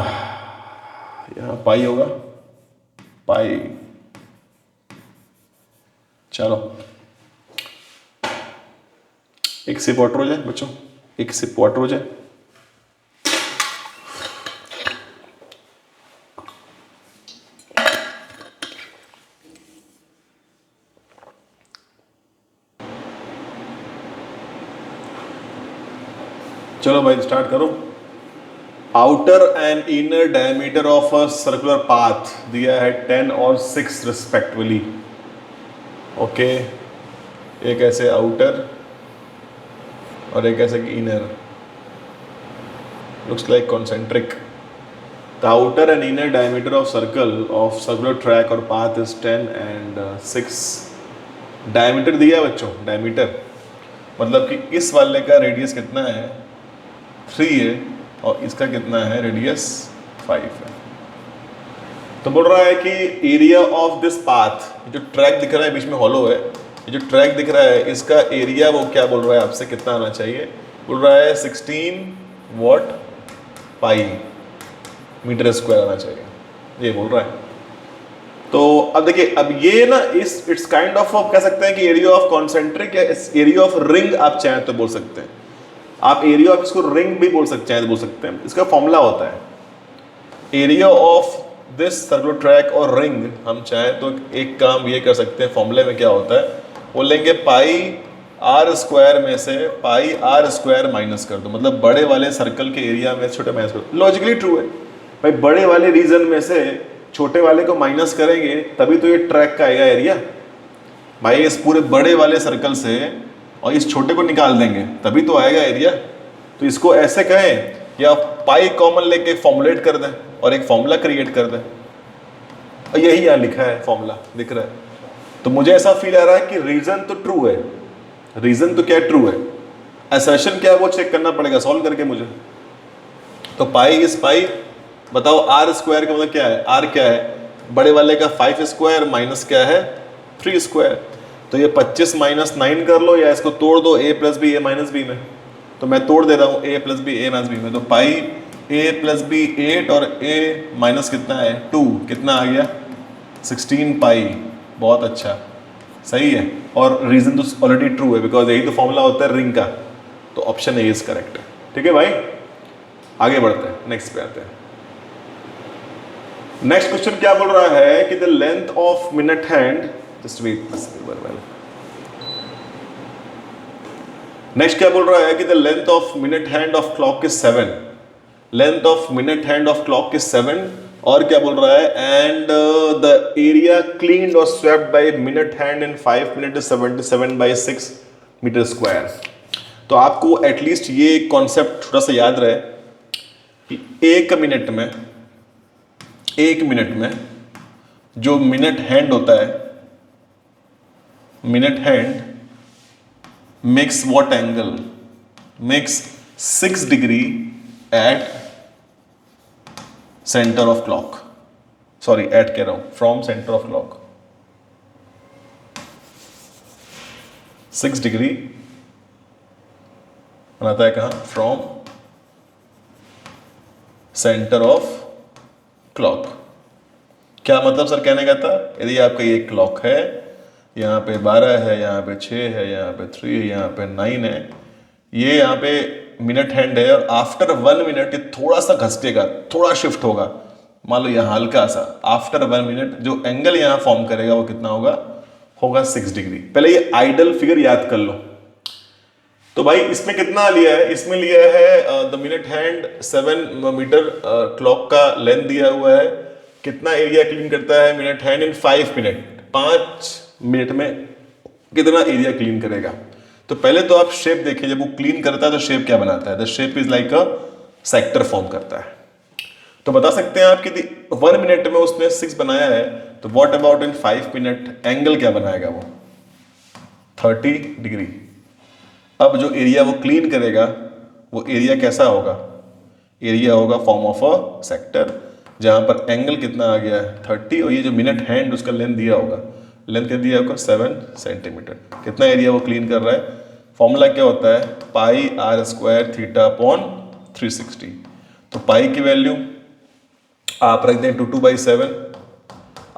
यहां पाई होगा, पाई, चलो एक सिप वाटर हो जाए बच्चों, एक सिप वाटर हो जाए। चलो भाई स्टार्ट करो। Outer and inner diameter of a circular path दिया है 10 और 6 रिस्पेक्टिवली। ओके, एक ऐसे आउटर और एक ऐसे inner, looks like concentric. The outer and inner diameter of circular track or path is 10 and 6. Diameter दिया है बच्चों, डायमीटर मतलब कि इस वाले का रेडियस कितना है? 3 है, और इसका कितना है? रेडियस 5 है। तो बोल रहा है कि एरिया ऑफ दिस पाथ, जो ट्रैक दिख रहा है बीच में हॉलो है, ये जो ट्रैक दिख रहा है इसका एरिया वो क्या बोल रहा है आपसे, कितना आना चाहिए? बोल रहा है 16 वॉट पाई मीटर स्क्वायर आना चाहिए, ये बोल रहा है। तो अब देखिए, अब ये ना इट्स काइंड ऑफ कह सकते हैं कि एरिया ऑफ कॉन्सेंट्रिक या एरिया ऑफ रिंग आप चाहें तो बोल सकते हैं, आप एरिया ऑफ इसको रिंग भी बोल सकते हैं, तो बोल सकते हैं। इसका फॉर्मूला होता है area of this circular track और रिंग, हम चाहें तो एक काम ये कर सकते हैं, फॉर्मूले में क्या होता है, वो लेंगे पाई आर स्क्वायर में से पाई आर स्क्वायर माइनस कर दो, मतलब बड़े वाले सर्कल के एरिया में छोटे माइनस कर दो। लॉजिकली ट्रू है भाई, बड़े वाले रीजन में से छोटे वाले को माइनस करेंगे तभी तो ये ट्रैक का आएगा एरिया भाई। इस पूरे बड़े वाले सर्कल से और इस छोटे को निकाल देंगे तभी तो आएगा एरिया। तो इसको ऐसे कहें या पाई कॉमन लेके फॉर्मुलेट कर दें और एक फॉर्मूला क्रिएट कर दें, और यही यहाँ लिखा है, फॉर्मूला दिख रहा है। तो मुझे ऐसा फील आ रहा है कि रीजन तो ट्रू है, रीजन तो क्या ट्रू है, असर्शन क्या है वो चेक करना पड़ेगा सॉल्व करके मुझे। तो पाई इस पाई, बताओ आर स्क्वायर का मतलब क्या है? आर क्या है? बड़े वाले का 5 स्क्वायर माइनस क्या है? 3 स्क्वायर। तो ये 25 माइनस 9 कर लो या इसको तोड़ दो a plus b a minus b में। तो मैं तोड़ दे रहा हूँ a plus b a minus b में, तो पाई a प्लस बी 8 और a माइनस कितना है 2, कितना आ गया 16 पाई। बहुत अच्छा, सही है, और रीजन तो ऑलरेडी ट्रू है बिकॉज यही तो फॉर्मूला होता है रिंग का। तो ऑप्शन ए इज करेक्ट है। ठीक है भाई, आगे बढ़ते हैं, नेक्स्ट पे आते हैं। नेक्स्ट क्वेश्चन क्या बोल रहा है कि the length of minute hand, just wait, next क्या बोल रहा है कि the length of minute hand of clock is 7, length of minute hand of clock is 7, और क्या बोल रहा है एंड द एरिया क्लीन्ड और swept by minute hand in 5 minute is 77/6 meter square. तो आपको एटलीस्ट ये कॉन्सेप्ट थोड़ा सा याद रहे कि एक मिनट में जो मिनट हैंड होता है, minute hand makes what angle? Makes 6 degree at center of clock. Sorry, at कह रहा हूं, from center of clock. 6 degree बनाता है कहाँ? From center of clock. क्या मतलब सर कहने का था? यदि आपका ये क्लॉक है, यहाँ पे 12 है, यहाँ पे 6 है, यहाँ पे 3 है, यहाँ पे 9 है, ये यहाँ पे मिनट हैंड है, और आफ्टर 1 मिनट ये थोड़ा सा घसकेगा, थोड़ा शिफ्ट होगा, मान लो यहाँ हल्का सा, आफ्टर 1 मिनट जो एंगल यहाँ फॉर्म करेगा वो कितना होगा 6 डिग्री। पहले ये आइडल फिगर याद कर लो। तो भाई इसमें कितना लिया है? इसमें लिया है the minute hand 7 meter clock का लेंथ दिया हुआ है। कितना एरिया क्लीन करता है minute hand in 5 minute? 5 minute में कितना एरिया क्लीन करेगा? तो पहले तो आप शेप देखिए, जब वो क्लीन करता है तो शेप क्या बनाता है? The shape is like a sector form करता है। तो बता सकते हैं आप कि 1 मिनट में उसने 6 बनाया है, तो what about in 5 minute? Angle क्या बनाएगा वो? 30 डिग्री। अब जो एरिया वो क्लीन करेगा वो एरिया कैसा होगा? एरिया होगा फॉर्म ऑफ अ सेक्टर, जहां पर एंगल कितना आ गया? 30, और ये जो मिनट हैंड उसका लेंथ दिया होगा, लेंथ क्या दिया होगा? 7 सेंटीमीटर। कितना एरिया वो क्लीन कर रहा है? फॉर्मूला क्या होता है? पाई आर स्क्वायर थीटा अपॉन 360। तो पाई की वैल्यू आप रख दें 22/7,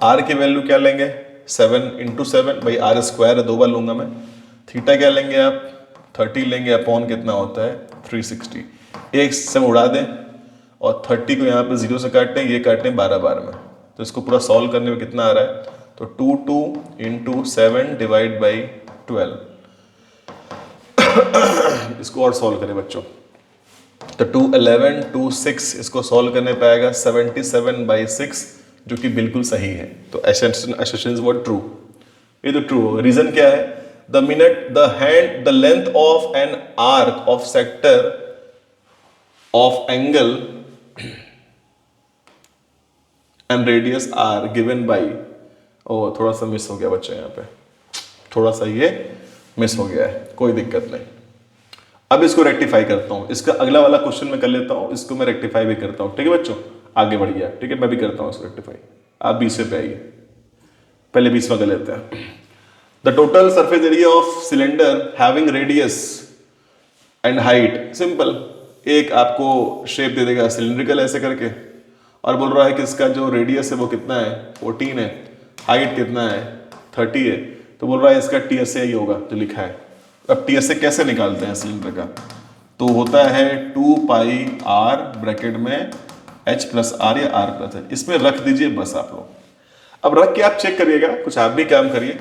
आर की वैल्यू क्या लेंगे? 7 × 7 भाई आर स्क्वायर है, 2 बार लूंगा मैं। थीटा क्या लेंगे आप? 30 लेंगे, अपॉन कितना होता है? 360। एक से उड़ा दें और 30 को यहाँ पे 0 से काटें, ये काटें 12 बार में। तो इसको पूरा सॉल्व करने में कितना आ रहा है? तो 2 × 7 डिवाइड बाई 12। इसको और सॉल्व करें बच्चों, तो 2 11 2 6, इसको सॉल्व करने पे आएगा 77/6, जो कि बिल्कुल सही है। तो असर्शन इज व्हाट? ट्रू। ये तो ट्रू होगा। रीजन क्या है? The minute the hand the length of an arc of sector of angle and radius are given by, ओ थोड़ा सा मिस हो गया बच्चा, यहाँ पे थोड़ा सा ये मिस हो गया है, कोई दिक्कत नहीं। अब इसको रेक्टिफाई करता हूँ, इसका अगला वाला क्वेश्चन मैं कर लेता हूँ, इसको मैं रेक्टिफाई भी करता हूँ। ठीक है बच्चों, आगे बढ़ गया। ठीक है, मैं भी करता हूँ इसको रेक्टिफाई। आप 20 पे आइए, पहले 20 कर लेते हैं। The total surface area of cylinder having radius and height, simple, एक आपको शेप दे देगा सिलिंड्रिकल ऐसे करके, और बोल रहा है कि इसका जो रेडियस है वो कितना है? 14 है, हाइट कितना है? 30 है। तो बोल रहा है इसका टीएसए ही होगा जो लिखा है। अब टीएसए कैसे निकालते हैं सिलेंडर का? तो होता है 2 पाई आर ब्रैकेट में h प्लस आर या r प्लस h, इसमें रख दीजिए बस आप लोग। अब रख के आप चेक करिएगा, कुछ आप भी काम करिए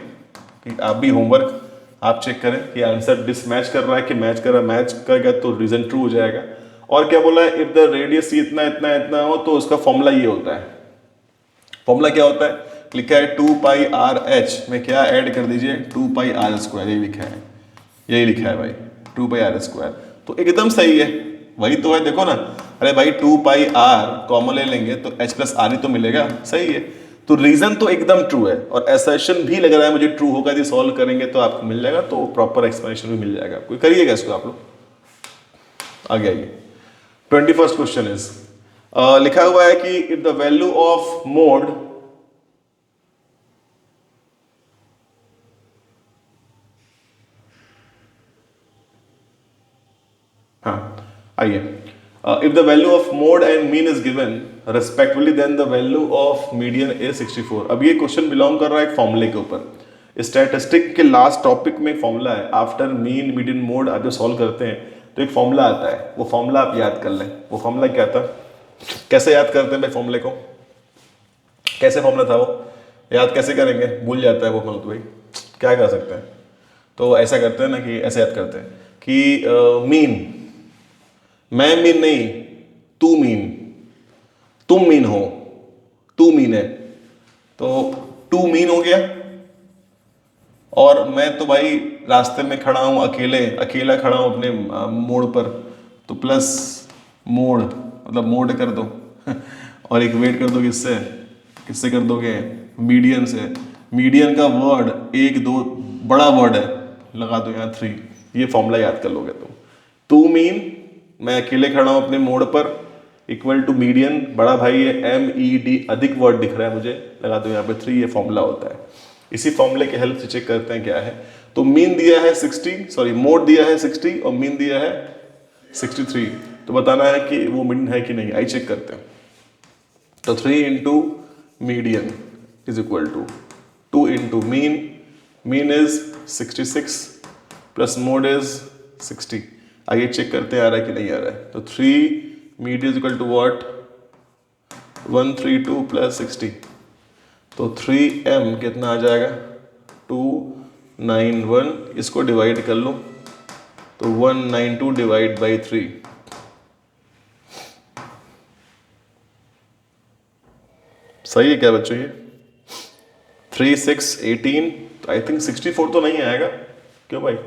कि आप भी होमवर्क आप चेक करें कि आंसर डिसमैच कर रहा है कि मैच कर रहा है। मैच करेगा तो रीजन ट्रू हो जाएगा। और क्या बोला है? इफ द रेडियस इतना इतना इतना हो तो उसका फॉर्मूला ये होता है। फॉर्मूला क्या होता है? लिखा है 2 पाई आर एच में क्या ऐड कर दीजिए? 2 पाई आर स्क्वायर, यही लिखा है, यही लिखा है भाई, 2 पाई आर स्क्वायर। तो एकदम सही है, वही तो है, देखो ना। अरे भाई 2 पाई आर कॉमन ले लेंगे तो h प्लस आर ही तो मिलेगा, सही है। तो रीजन तो एकदम ट्रू है, और असर्शन भी लग रहा है मुझे ट्रू होगा। यदि सॉल्व करेंगे तो आपको मिल जाएगा, तो प्रॉपर एक्सप्लेनेशन भी मिल जाएगा। कोई करिएगा इसको आप लोग। आगे आइए। 21st क्वेश्चन इज लिखा हुआ है कि if the value of mode आइए, if the value of mode and mean is given respectively then the value of median is 64। अब ये क्वेश्चन बिलोंग कर रहा है एक फॉर्मूले के ऊपर। स्टैटिस्टिक के लास्ट टॉपिक में फॉर्मूला है, आफ्टर मीन मीडियन मोड आप जो सॉल्व करते हैं तो एक फॉर्मूला आता है, वो फॉर्मूला आप याद कर लें। वो फॉर्मूला क्या था? कैसे याद करते हैं भाई फॉर्मूले को? कैसे फॉर्मूला था वो, याद कैसे करेंगे, भूल जाता है वो मतलब, भाई क्या कर सकते हैं। तो ऐसा करते हैं ना कि ऐसे याद करते हैं कि मीन, मैं मीन नहीं, तू मीन, तुम मीन हो, तू मीन है, तो टू मीन हो गया। और मैं तो भाई रास्ते में खड़ा हूं अकेला खड़ा हूं अपने मोड़ पर, तो प्लस मोड़ मतलब मोड कर दो और इक्वेट कर दो किससे, किससे कर दोगे, मीडियन से। मीडियन का वर्ड एक दो बड़ा वर्ड है, लगा दो यहाँ 3, ये फॉर्मूला याद कर लोगे तुम। टू मीन, मैं अकेले खड़ा हूं अपने मोड़ पर, इक्वल टू मीडियन बड़ा भाई है MED, अधिक वर्ड दिख रहा है मुझे, लगा दो यहाँ पे 3, ये फॉर्मूला होता है। इसी फॉर्मूले के हेल्प से चेक करते हैं क्या है। तो मीन दिया है 60, सॉरी मोड दिया है 60 और मीन दिया है 63, तो बताना है कि वो मीन है कि नहीं, आई चेक करते हैं। तो 3 into median is equal to 2 into mean, mean is 66 plus mode is 60। आइए चेक करते हैं आ रहा है कि नहीं आ रहा है। तो 3 median is equal to what, 132 plus 60, तो 3m कितना आ जाएगा 291, इसको डिवाइड कर लो तो 192 डिवाइड बाई 3, सही है क्या बच्चों ये, 3 6 18, तो आई थिंक 64 तो नहीं आएगा, क्यों भाई,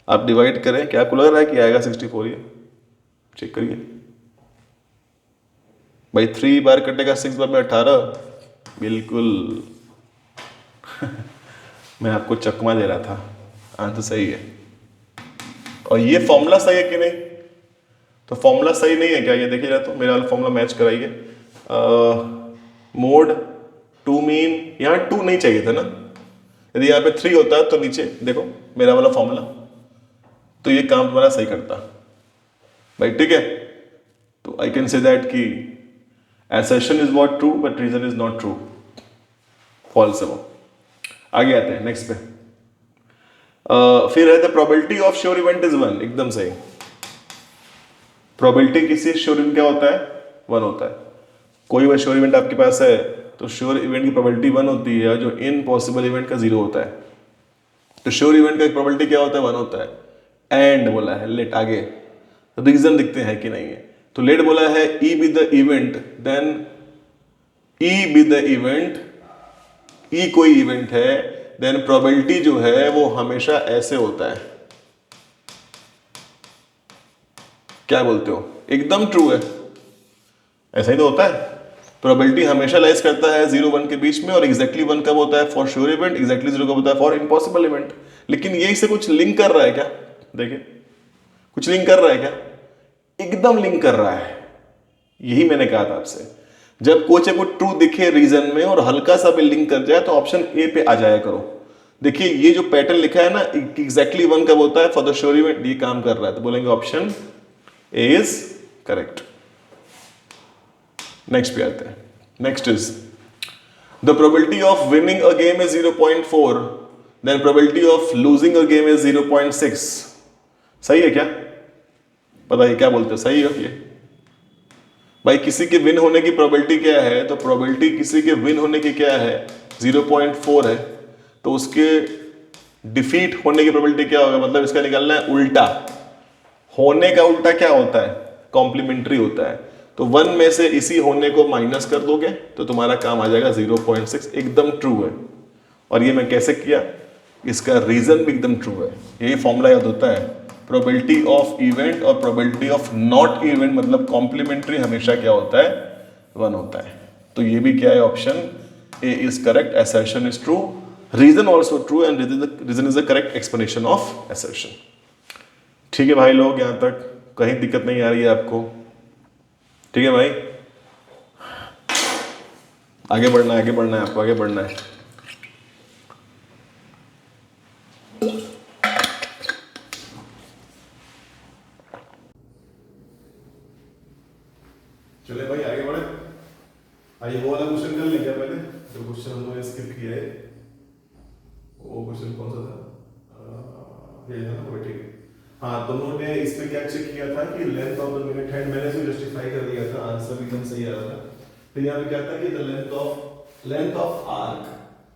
आप डिवाइड करें, क्या आपको लग रहा है कि आएगा 64, ये चेक करिए भाई, 3 बार कटेगा 6 बार में 18, बिल्कुल मैं आपको चकमा दे रहा था, आंसर सही है। और ये फॉर्मूला सही है कि नहीं, तो फॉर्मूला सही नहीं है क्या, ये देखिए तो मेरा वाला फॉर्मूला मैच कराइए। मोड टू मीन, यहाँ 2 नहीं चाहिए था ना, यदि यहाँ पे 3 होता है तो नीचे देखो मेरा वाला फॉर्मूला, तो ये काम तुम्हारा सही करता भाई, ठीक है। तो आई कैन से दैट कि assertion is what true but reason is not true, false है वो। आगे आते हैं नेक्स्ट पे। फिर है the probability of sure event is 1, एकदम सही। प्रोबेबिलिटी किसी श्योर इवेंट क्या होता है, 1 होता है। कोई वह श्योर इवेंट आपके पास है तो श्योर इवेंट की प्रोबेबिलिटी 1 होती है, जो इम्पॉसिबल इवेंट का 0 होता है। तो श्योर इवेंट का प्रोबेबिलिटी क्या होता है, 1 होता है। एंड बोला है, लेट आगे रीजन दिखते हैं कि नहीं है, तो लेट बोला है E be the event, then E be the event, E कोई इवेंट है, देन प्रोबेबिलिटी जो है वो हमेशा ऐसे होता है, क्या बोलते हो, एकदम ट्रू है, ऐसा ही तो होता है। प्रोबेबिलिटी हमेशा लाइज करता है 0 1 के बीच में, और एग्जैक्टली 1 कब होता है फॉर श्योर इवेंट, एग्जैक्टली 0 कब होता है फॉर इम्पॉसिबल इवेंट। लेकिन ये इससे कुछ लिंक कर रहा है क्या, देखिए कुछ लिंक कर रहा है क्या, एकदम लिंक कर रहा है। यही मैंने कहा था आपसे, जब कोई को ट्रू दिखे रीजन में और हल्का सा भी लिंक कर जाए तो ऑप्शन ए पे आ जाया करो। देखिए ये जो पैटर्न लिखा है ना, एग्जैक्टली 1 कब होता है फॉर द श्योर इवेंट, ये काम कर रहा है, तो बोलेंगे option A is correct. Next पे आते हैं। Next is the probability of winning a game is 0.4, then probability of losing a game is 0.6। सही है क्या, बताइए क्या बोलते हो, सही है ये भाई। किसी के विन होने की प्रोबेबिलिटी क्या है, तो प्रोबेबिलिटी किसी के विन होने की क्या है 0.4 है, तो उसके डिफीट होने की प्रोबेबिलिटी क्या होगा, मतलब इसका निकालना है उल्टा, होने का उल्टा क्या होता है, कॉम्प्लीमेंट्री होता है। तो 1 में से इसी होने को माइनस कर दोगे तो तुम्हारा काम आ जाएगा 0.6, एकदम ट्रू है। और ये मैं कैसे किया, इसका रीजन भी एकदम ट्रू है। यही फॉर्मूला याद होता है, प्रोबेबिलिटी ऑफ इवेंट और प्रोबेबिलिटी ऑफ नॉट इवेंट, मतलब कॉम्प्लीमेंट्री हमेशा क्या होता है 1 होता है। तो ये भी क्या है, option A is correct, assertion is true, reason also true, and reason is the correct explanation of assertion. ठीक है भाई लोग, यहां तक कहीं दिक्कत नहीं आ रही है आपको, ठीक है भाई। आगे बढ़ना है, आगे बढ़ना है, आपको आगे बढ़ना है। चले भाई आगे बढ़े। आइए वो वाला क्वेश्चन कर लें क्या पहले, जो क्वेश्चन हमने स्किप किया है, वो क्वेश्चन कौन सा था, ये है ना, ठीक है। हाँ, दोनों ने इसमें क्या चेक किया था कि length of the minute hand, मैंने इसको जस्टिफाई कर दिया था, आंसर एकदम सही आ रहा था। फिर यहाँ पे क्या था कि the length of length of arc,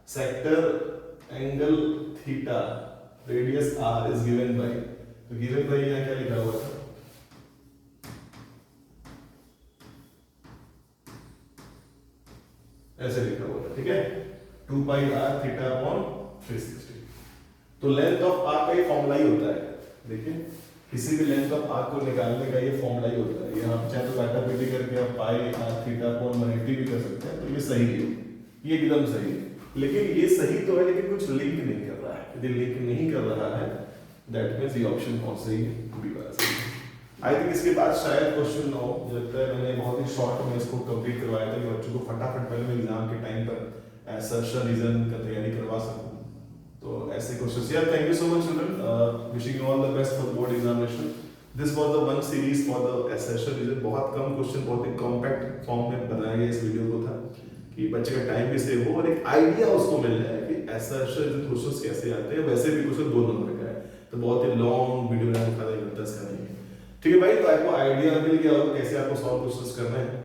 sector, angle theta, radius r is given by, तो गिवन बाय यहाँ क्या लिखा हुआ था, ऐसे लिखा हुआ था, ठीक है, 2 पाई आर थीटा अपॉन 360। तो लेंथ ऑफ आर्क का ये फॉर्मूला ही होता है, देखिए किसी भी लेंथ ऑफ आर्क को निकालने का ये फॉर्मूला ही होता है। ये आप चाहे तो काटापीटी करके आप पाई आर थीटा अपॉन 180 भी कर सकते हैं, तो ये सही है, ये एकदम सही है। लेकिन ये सही तो है, लेकिन कुछ लिंक नहीं कर रहा है। यदि लिंक नहीं कर रहा है दैट मींस ये ऑप्शन कौन सही है, बी वाला सही है। आई थिंक इसके बाद शायद क्वेश्चन ना हो, मुझे लगता है मैंने बहुत ही शॉर्ट में इसको कंप्लीट करवाया था कि बच्चों को फटाफट पहले एग्जाम के टाइम पर असर्शन रीजन का तैयारी करवा सकूं। तो ऐसे क्वेश्चंस, यार thank you so much children, wishing you all the best for board examination. This was the one series for the assertion reason. बहुत कम क्वेश्चन बहुत ही कॉम्पैक्ट फॉर्म में बनाया गया इस वीडियो को था कि बच्चे का टाइम भी सेव हो और एक आइडिया उसको मिल जाए कि असर्शन क्वेश्चंस कैसे आते हैं। वैसे भी क्वेश्चन 2 नंबर का है, तो बहुत ही लॉन्ग वीडियो बनाने का इसका नहीं है, ठीक है भाई। तो आपको आइडिया मिल गया होगा कैसे आपको सॉल्व क्वेश्चंस करना है।